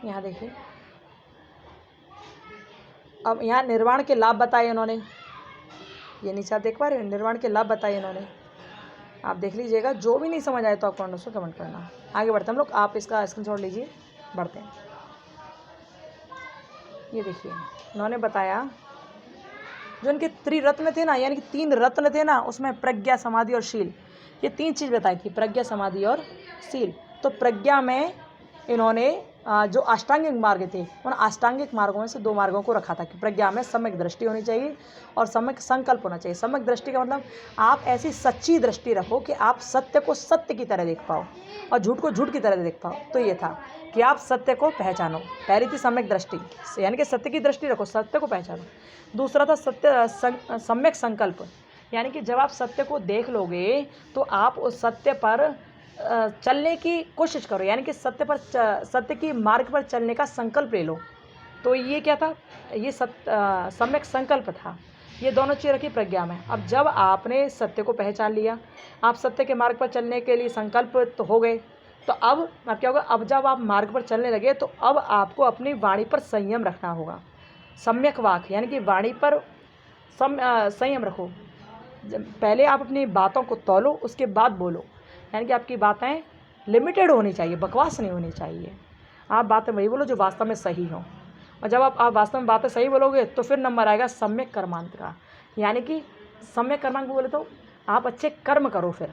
Speaker 1: यहाँ देखिए, अब यहाँ निर्वाण के लाभ बताए इन्होंने। ये नीचे आप देख पा रहे हो, निर्वाण के लाभ बताए इन्होंने। आप देख लीजिएगा, जो भी नहीं समझ आए तो आप कमेंट करना। आगे बढ़ते हम लोग, आप इसका स्क्रीनशॉट लीजिए, बढ़ते हैं। ये देखिए, उन्होंने बताया जो उनके त्रिरत्न थे ना, यानी कि 3 रत्न थे ना, उसमें प्रज्ञा, समाधि और शील, ये 3 चीज़ बताई थी, प्रज्ञा, समाधि और शील। तो प्रज्ञा में इन्होंने जो अष्टांगिक मार्ग थे, उन अष्टांगिक मार्गों में से 2 मार्गों को रखा था कि प्रज्ञा में सम्यक दृष्टि होनी चाहिए और सम्यक संकल्प होना चाहिए। सम्यक दृष्टि का मतलब आप ऐसी सच्ची दृष्टि रखो कि आप सत्य को सत्य की तरह देख पाओ और झूठ को झूठ की तरह देख पाओ। तो ये था कि आप सत्य को पहचानो। पहली थी सम्यक दृष्टि, यानी कि सत्य की दृष्टि रखो, सत्य को पहचानो। दूसरा था सम्यक संकल्प, यानी कि जब आप सत्य को देख लोगे तो आप उस सत्य पर चलने की कोशिश करो, यानी कि सत्य की मार्ग पर चलने का संकल्प ले लो। तो ये क्या था, ये सम्यक संकल्प था। ये दोनों चीज़ रखी प्रज्ञा में। अब जब आपने सत्य को पहचान लिया, आप सत्य के मार्ग पर चलने के लिए संकल्प तो हो गए, तो अब क्या होगा, अब जब आप मार्ग पर चलने लगे तो अब आपको अपनी वाणी पर संयम रखना होगा। सम्यक वाक, यानी कि वाणी पर संयम रखो। पहले आप अपनी बातों को तौलो, उसके बाद बोलो। यानी कि आपकी बातें लिमिटेड होनी चाहिए, बकवास नहीं होनी चाहिए। आप बातें वही बोलो जो वास्तव में सही हो। और जब आप वास्तव में बातें सही बोलोगे तो फिर नंबर आएगा सम्यक कर्मांत का। यानी कि सम्यक कर्मांत बोले तो आप अच्छे कर्म करो। फिर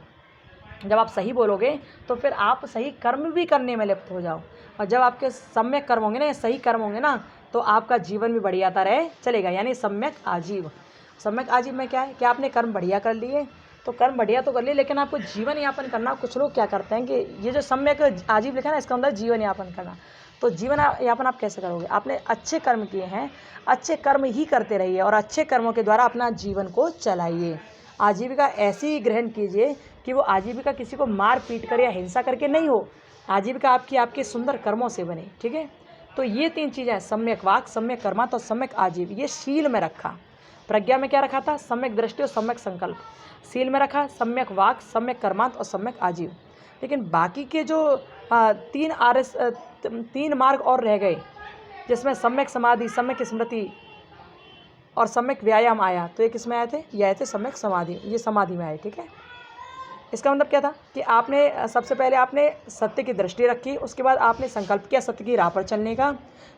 Speaker 1: जब आप सही बोलोगे तो फिर आप सही कर्म भी करने में लिप्त हो जाओ। और जब आपके सम्यक कर्म होंगे ना, सही कर्म होंगे ना, तो आपका जीवन भी बढ़ियाता रहे चलेगा। यानी सम्यक आजीव। सम्यक आजीव में क्या है कि आपने कर्म बढ़िया कर लिए, तो कर्म बढ़िया तो कर लिए, लेकिन आपको जीवन यापन करना। कुछ लोग क्या करते हैं कि ये जो सम्यक आजीव लिखा है ना, इसका अंदर जीवन यापन करना। तो जीवन यापन आप कैसे करोगे? आपने अच्छे कर्म किए हैं, अच्छे कर्म ही करते रहिए और अच्छे कर्मों के द्वारा अपना जीवन को चलाइए। आजीविका ऐसी ग्रहण कीजिए कि वो आजीविका किसी को मार पीट कर या हिंसा करके नहीं हो। आजीविका आपके सुंदर कर्मों से बने। ठीक है, तो ये 3 चीज़ें, सम्यक वाक, सम्यक कर्मांत और सम्यक आजीव, ये शील में रखा। प्रज्ञा में क्या रखा था? सम्यक दृष्टि और सम्यक संकल्प। शील में रखा सम्यक वाक, सम्यक कर्मांत और सम्यक आजीव। लेकिन बाकी के जो 3 मार्ग और रह गए, जिसमें सम्यक समाधि, सम्यक स्मृति और सम्यक व्यायाम आया, तो ये किस में आए थे? ये आए थे सम्यक समाधि, ये समाधि में आए। ठीक है, इसका मतलब क्या था कि आपने सबसे पहले आपने सत्य की दृष्टि रखी, उसके बाद आपने संकल्प किया सत्य की राह पर चलने का,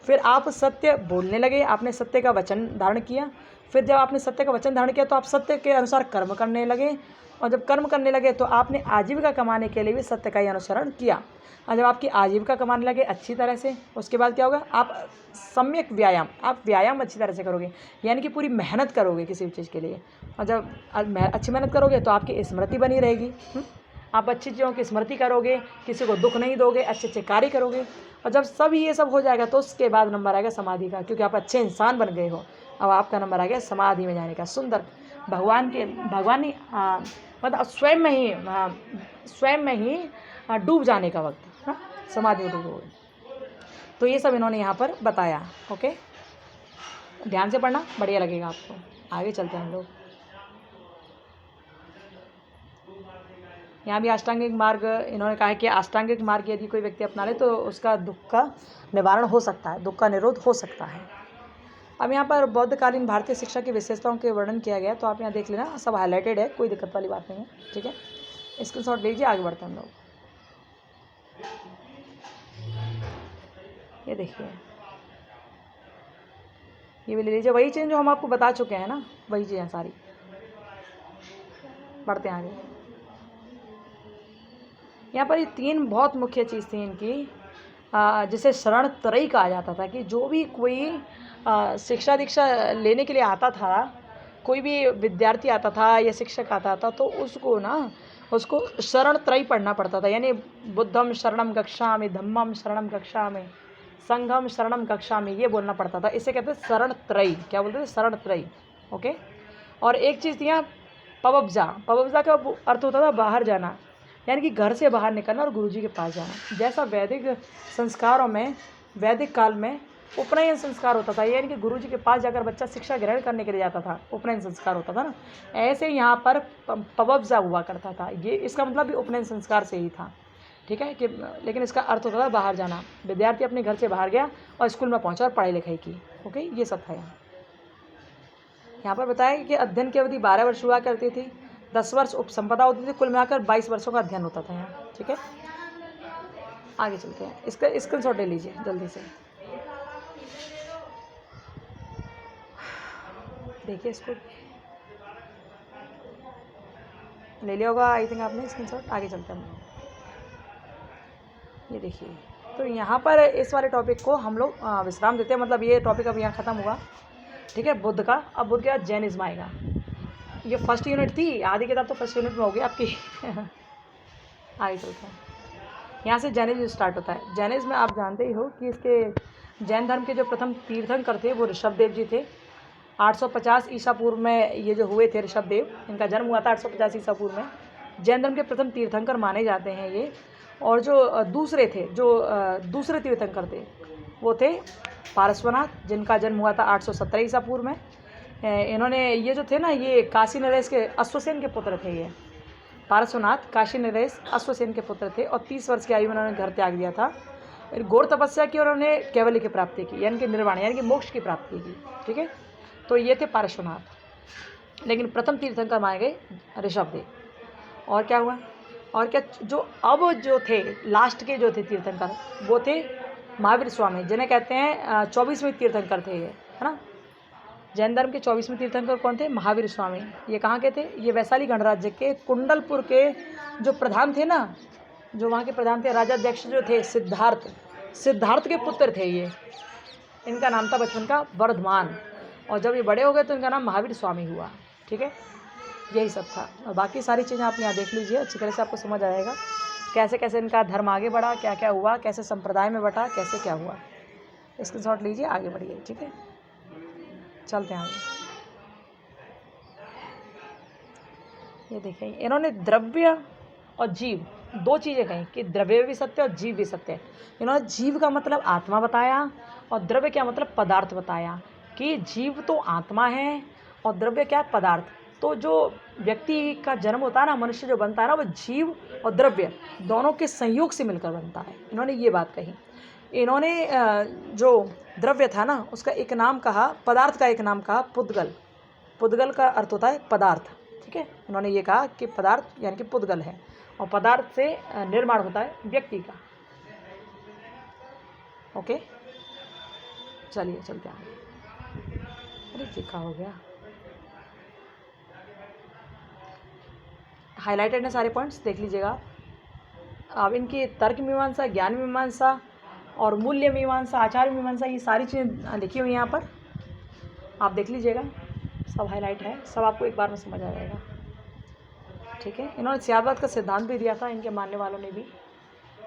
Speaker 1: फिर आप सत्य बोलने लगे, आपने सत्य का वचन धारण किया। फिर जब आपने सत्य का वचन धारण किया तो आप सत्य के अनुसार कर्म करने लगे, और जब कर्म करने लगे तो आपने आजीविका कमाने के लिए भी सत्य का ही अनुसरण किया। और जब आपकी आजीविका कमाने लगे अच्छी तरह से, उसके बाद क्या होगा? आप सम्यक व्यायाम, आप व्यायाम अच्छी तरह से करोगे, यानी कि पूरी मेहनत करोगे किसी भी चीज़ के लिए। और जब अच्छी मेहनत करोगे तो आपकी स्मृति बनी रहेगी। आप अच्छी चीज़ों की स्मृति करोगे, किसी को दुख नहीं दोगे, अच्छे अच्छे कार्य करोगे। और जब सब ये सब हो जाएगा तो उसके बाद नंबर आएगा समाधि का, क्योंकि आप अच्छे इंसान बन गए हो। अब आपका नंबर आ गया समाधि में जाने का। सुंदर भगवान ने मतलब स्वयं में ही डूब जाने का वक्त, हाँ, समाधि में डूबोगे। तो ये सब इन्होंने यहाँ पर बताया। ओके, ध्यान से पढ़ना, बढ़िया लगेगा आपको। आगे चलते हैं हम लोग। यहाँ भी अष्टांगिक मार्ग इन्होंने कहा है कि अष्टांगिक मार्ग यदि कोई व्यक्ति अपना ले तो उसका दुख का निवारण हो सकता है, दुख का निरोध हो सकता है। अब यहाँ पर बौद्धकालीन भारतीय शिक्षा की विशेषताओं के वर्णन किया गया, तो आप यहाँ देख लेना, सब हाईलाइटेड है, कोई दिक्कत वाली बात नहीं है। ठीक है, स्क्रीनशॉट लीजिए, आगे बढ़ते हैं हम लोग। ये देखिए, ये भी ले लीजिए, वही चीज़ जो हम आपको बता चुके हैं ना, वही चीज़ें सारी। बढ़ते हैं आगे। यहाँ पर ये 3 बहुत मुख्य चीज़ थी इनकी। जिसे शरण त्रयी कहा जाता था, कि जो भी कोई शिक्षा दीक्षा लेने के लिए आता था, कोई भी विद्यार्थी आता था या शिक्षक आता था, तो उसको शरण त्रयी पढ़ना पड़ता था। यानी बुद्धम शरणम गच्छामि, धम्मम शरणम गच्छामि, संघम शरणम गच्छामि, ये बोलना पड़ता था। इसे कहते हैं शरण त्रयी। क्या बोलते थे? शरण त्रयी। ओके। और एक चीज़ थी यहाँ पवब्जा। पवब्जा का अर्थ होता था बाहर जाना, यानी कि घर से बाहर निकलना और गुरुजी के पास जाना। जैसा वैदिक संस्कारों में, वैदिक काल में उपनयन संस्कार होता था, यानी कि गुरुजी के पास जाकर बच्चा शिक्षा ग्रहण करने के लिए जाता था, उपनयन संस्कार होता था ना, ऐसे यहाँ पर पवब्जा हुआ करता था। ये इसका मतलब भी उपनयन संस्कार से ही था, ठीक है कि, लेकिन इसका अर्थ होता था बाहर जाना। विद्यार्थी अपने घर से बाहर गया और स्कूल में पहुँचा और पढ़ाई लिखाई की। ओके, ये सब था यहाँ पर बताया कि अध्ययन की अवधि 12 वर्ष हुआ करती थी, 10 वर्ष उपसंपदा होती थी, कुल मिलाकर 22 वर्षों का अध्ययन होता था यहाँ। ठीक है, आगे चलते हैं। इसका स्क्रीनशॉट ले लीजिए जल्दी से, देखिए इसको ले लिया होगा आई थिंक आपने स्क्रीनशॉट। आगे चलते हैं, ये देखिए। तो यहाँ पर इस वाले टॉपिक को हम लोग विश्राम देते हैं, मतलब ये टॉपिक अब यहाँ ख़त्म हुआ। ठीक है, बुद्ध का। अब बुद्ध के बाद जैनिज्म आएगा। ये फर्स्ट यूनिट थी, आधी किताब तो फर्स्ट यूनिट में हो गई आपकी। आगे चलते हैं, यहाँ से जैनिज्म स्टार्ट होता है। जैनिज्म में आप जानते ही हो कि इसके जैन धर्म के जो प्रथम तीर्थंकर थे वो ऋषभदेव जी थे। 850 ईसा पूर्व में ये जो हुए थे ऋषभदेव, इनका जन्म हुआ था 850 ईसा पूर्व में। जैन धर्म के प्रथम तीर्थंकर माने जाते हैं ये। और जो दूसरे थे, जो दूसरे तीर्थंकर थे, वो थे पारस्वनाथ, जिनका जन्म हुआ था 817 ईसा पूर्व में। इन्होंने ये जो थे ना, ये काशी नरेश के अश्वसेन के पुत्र थे। ये पारस्वनाथ काशी नरेश अश्वसेन के पुत्र थे और 30 वर्ष की आयु में उन्होंने घर त्याग दिया था। घोर तपस्या की और उन्होंने कैवल्य की प्राप्ति की, यानी कि निर्वाण, यानी कि मोक्ष की प्राप्ति की। ठीक है, तो ये थे पारस्वनाथ। लेकिन प्रथम तीर्थंकर माने गए ऋषभदेव। और क्या हुआ, और क्या, जो अब जो थे लास्ट के जो थे तीर्थंकर, वो थे महावीर स्वामी, जिन्हें कहते हैं 24वें तीर्थंकर थे ये, है ना। जैन धर्म के 24वें तीर्थंकर कौन थे? महावीर स्वामी। ये कहाँ के थे? ये वैशाली गणराज्य के कुंडलपुर के जो प्रधान थे ना, जो वहाँ के प्रधान थे, राजाध्यक्ष जो थे सिद्धार्थ के पुत्र थे ये। इनका नाम था बचपन का वर्धमान, और जब ये बड़े हो गए तो इनका नाम महावीर स्वामी हुआ। ठीक है, यही सब था। और बाकी सारी चीज़ें आप यहाँ देख लीजिए, अच्छी तरह से आपको समझ आएगा कैसे कैसे इनका धर्म आगे बढ़ा, क्या क्या हुआ, कैसे संप्रदाय में बटा, कैसे क्या हुआ। स्क्रीनशॉट लीजिए, आगे बढ़िए। ठीक है, चलते हैं आगे। ये देखिए, इन्होंने द्रव्य और जीव दो चीज़ें कहीं, कि द्रव्य भी सत्य और जीव भी सत्य है। इन्होंने जीव का मतलब आत्मा बताया और द्रव्य क्या मतलब पदार्थ बताया, कि जीव तो आत्मा है और द्रव्य क्या है? पदार्थ। तो जो व्यक्ति का जन्म होता है ना, मनुष्य जो बनता है ना, वो जीव और द्रव्य दोनों के संयोग से मिलकर बनता है। इन्होंने ये बात कही। इन्होंने जो द्रव्य था ना, उसका एक नाम कहा, पदार्थ का एक नाम कहा पुद्गल। पुद्गल का अर्थ होता है पदार्थ। ठीक है, इन्होंने ये कहा कि पदार्थ यानी कि पुद्गल है, और पदार्थ से निर्माण होता है व्यक्ति का। ओके, चलिए चलते हैं। अरे लिखा हो गया, हाईलाइटेड है सारे पॉइंट्स, देख लीजिएगा। अब इनकी तर्क मीमांसा, ज्ञान मीमांसा और मूल्य मीमांसा, आचार मीमांसा, ये सारी चीज़ें लिखी हुई हैं यहाँ पर, आप देख लीजिएगा। सब हाईलाइट है, सब आपको एक बार में समझ आ जाएगा। ठीक है, इन्होंने सियादवाद का सिद्धांत भी दिया था, इनके मानने वालों ने भी।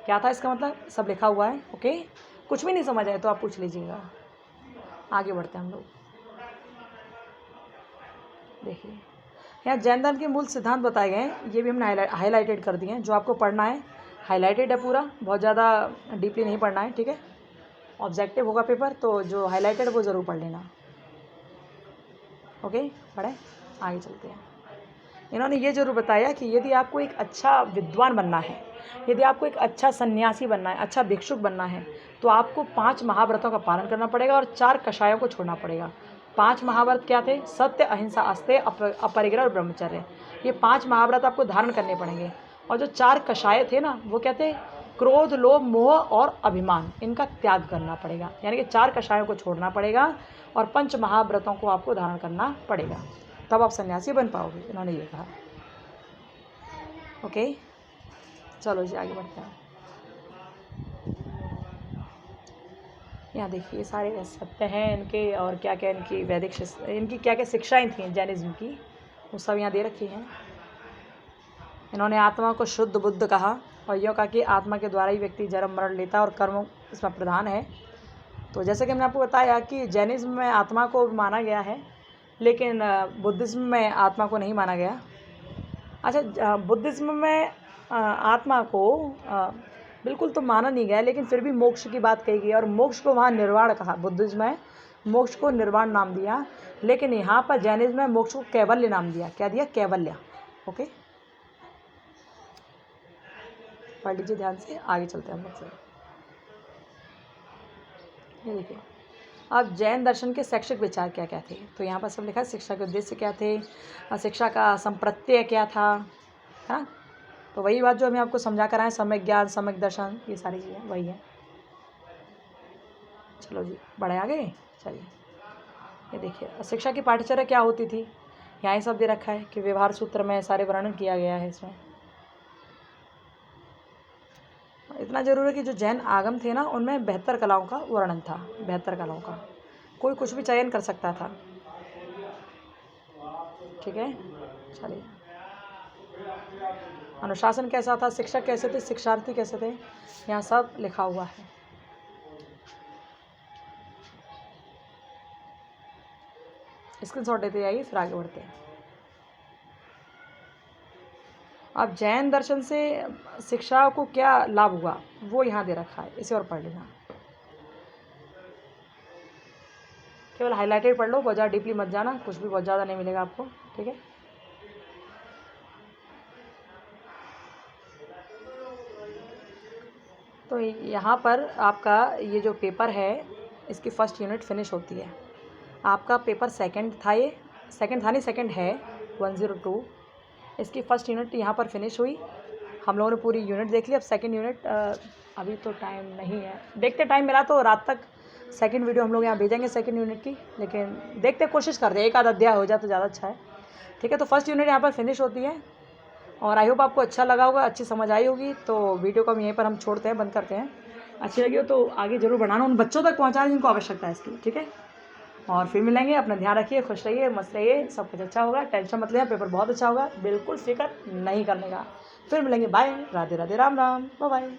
Speaker 1: क्या था इसका मतलब, सब लिखा हुआ है। ओके, कुछ भी नहीं समझ आए तो आप पूछ लीजिएगा। आगे बढ़ते हैं हम लोग। देखिए, यहाँ जैन धर्म के मूल सिद्धांत बताए गए हैं, ये भी हमने हाईलाइटेड कर दिए हैं। जो आपको पढ़ना है हाईलाइटेड है पूरा, बहुत ज़्यादा डीपली नहीं पढ़ना है। ठीक है, ऑब्जेक्टिव होगा पेपर, तो जो हाईलाइटेड वो ज़रूर पढ़ लेना। ओके, पढ़ें, आगे चलते हैं। इन्होंने ये जरूर बताया कि यदि आपको एक अच्छा विद्वान बनना है, यदि आपको एक अच्छा सन्यासी बनना है, अच्छा भिक्षुक बनना है, तो आपको 5 महाव्रतों का पालन करना पड़ेगा और 4 कषायों को छोड़ना पड़ेगा। 5 महाव्रत क्या थे? सत्य, अहिंसा, अस्तेय, अपरिग्रह और ब्रह्मचर्य। ये 5 महाव्रत आपको धारण करने पड़ेंगे। और जो 4 कषाय थे ना, वो क्या थे? क्रोध, लोभ, मोह और अभिमान, इनका त्याग करना पड़ेगा। यानी कि 4 कषायों को छोड़ना पड़ेगा और 5 महाव्रतों को आपको धारण करना पड़ेगा, तब आप सन्यासी बन पाओगे, इन्होंने ये कहा। ओके, चलो जी आगे बढ़ते हैं। यहाँ देखिए सारे सत्य हैं इनके, और क्या क्या इनकी वैदिक इनकी क्या क्या शिक्षाएँ थी जैनिज़्म की, वो सब यहाँ दे रखी हैं। इन्होंने आत्मा को शुद्ध बुद्ध कहा और यूँ कहा कि आत्मा के द्वारा ही व्यक्ति जन्म मरण लेता और कर्म इसमें प्रधान है। तो जैसे कि मैंने आपको बताया कि जैनिज़्म में आत्मा को माना गया है, लेकिन बुद्धिज़्म में आत्मा को नहीं माना गया। अच्छा, बुद्धिज़्म में आत्मा को बिल्कुल तो माना नहीं गया, लेकिन फिर भी मोक्ष की बात कही गई और मोक्ष को वहाँ निर्वाण कहा। बुद्धिज़्म में मोक्ष को निर्वाण नाम दिया, लेकिन यहाँ पर जैनिज़्म में मोक्ष को कैवल्य नाम दिया। क्या दिया? कैवल्य। ओके, पढ़ लीजिए ध्यान से, आगे चलते हैं हम लोग से। ये देखिए, अब जैन दर्शन के शैक्षिक विचार क्या क्या थे, तो यहाँ पर सब लिखा है। शिक्षा के उद्देश्य क्या थे, शिक्षा का संप्रत्यय क्या था, है ना। तो वही बात जो हमें आपको समझा कर आए, सम्यक ज्ञान, सम्यक दर्शन, ये सारी चीज़ें वही है। चलो जी, बढ़े आगे। चलिए, ये देखिए शिक्षा की पाठ्यचर्या क्या होती थी, यहाँ ही सब दे रखा है कि व्यवहार सूत्र में सारे वर्णन किया गया है। इसमें इतना जरूर है कि जो जैन आगम थे ना, उनमें 72 कलाओं का वर्णन था। 72 कलाओं का, कोई कुछ भी चयन कर सकता था। ठीक है, चलिए। अनुशासन कैसा था, शिक्षक कैसे थे, शिक्षार्थी कैसे थे, यहाँ सब लिखा हुआ है। स्क्रीनशॉट लेते जाइए, फिर आगे बढ़ते हैं। अब जैन दर्शन से शिक्षा को क्या लाभ हुआ, वो यहाँ दे रखा है, इसे और पढ़ लेना। केवल हाईलाइटेड पढ़ लो, बहुत ज़्यादा डीपली मत जाना, कुछ भी बहुत ज़्यादा नहीं मिलेगा आपको। ठीक है, तो यहाँ पर आपका ये जो पेपर है, इसकी फर्स्ट यूनिट फिनिश होती है। आपका पेपर सेकंड था, ये सेकंड था नहीं, सेकंड है 102। इसकी फर्स्ट यूनिट यहाँ पर फिनिश हुई। हम लोगों ने पूरी यूनिट देख ली। अब सेकंड यूनिट अभी तो टाइम नहीं है, देखते टाइम मिला तो रात तक सेकंड वीडियो हम लोग यहाँ भेजेंगे सेकंड यूनिट की, लेकिन देखते कोशिश करते एक आधा अध्याय हो जाए तो ज़्यादा अच्छा है। ठीक है, तो फर्स्ट यूनिट यहाँ पर फिनिश होती है और आई होप आपको अच्छा लगा होगा, अच्छी समझ आई होगी। तो वीडियो को हम यहीं पर हम छोड़ते हैं, बंद करते हैं। अच्छी लगी हो तो आगे जरूर बढ़ाना, उन बच्चों तक पहुँचाना जिनको आवश्यकता है इसकी। ठीक है, और फिर मिलेंगे। अपना ध्यान रखिए, खुश रहिए, मस्त रहिए, सब कुछ अच्छा होगा, टेंशन मत लें, पेपर बहुत अच्छा होगा, बिल्कुल फिक्र नहीं करने का। फिर मिलेंगे, bye, Radhe Radhe, Ram Ram, bye bye.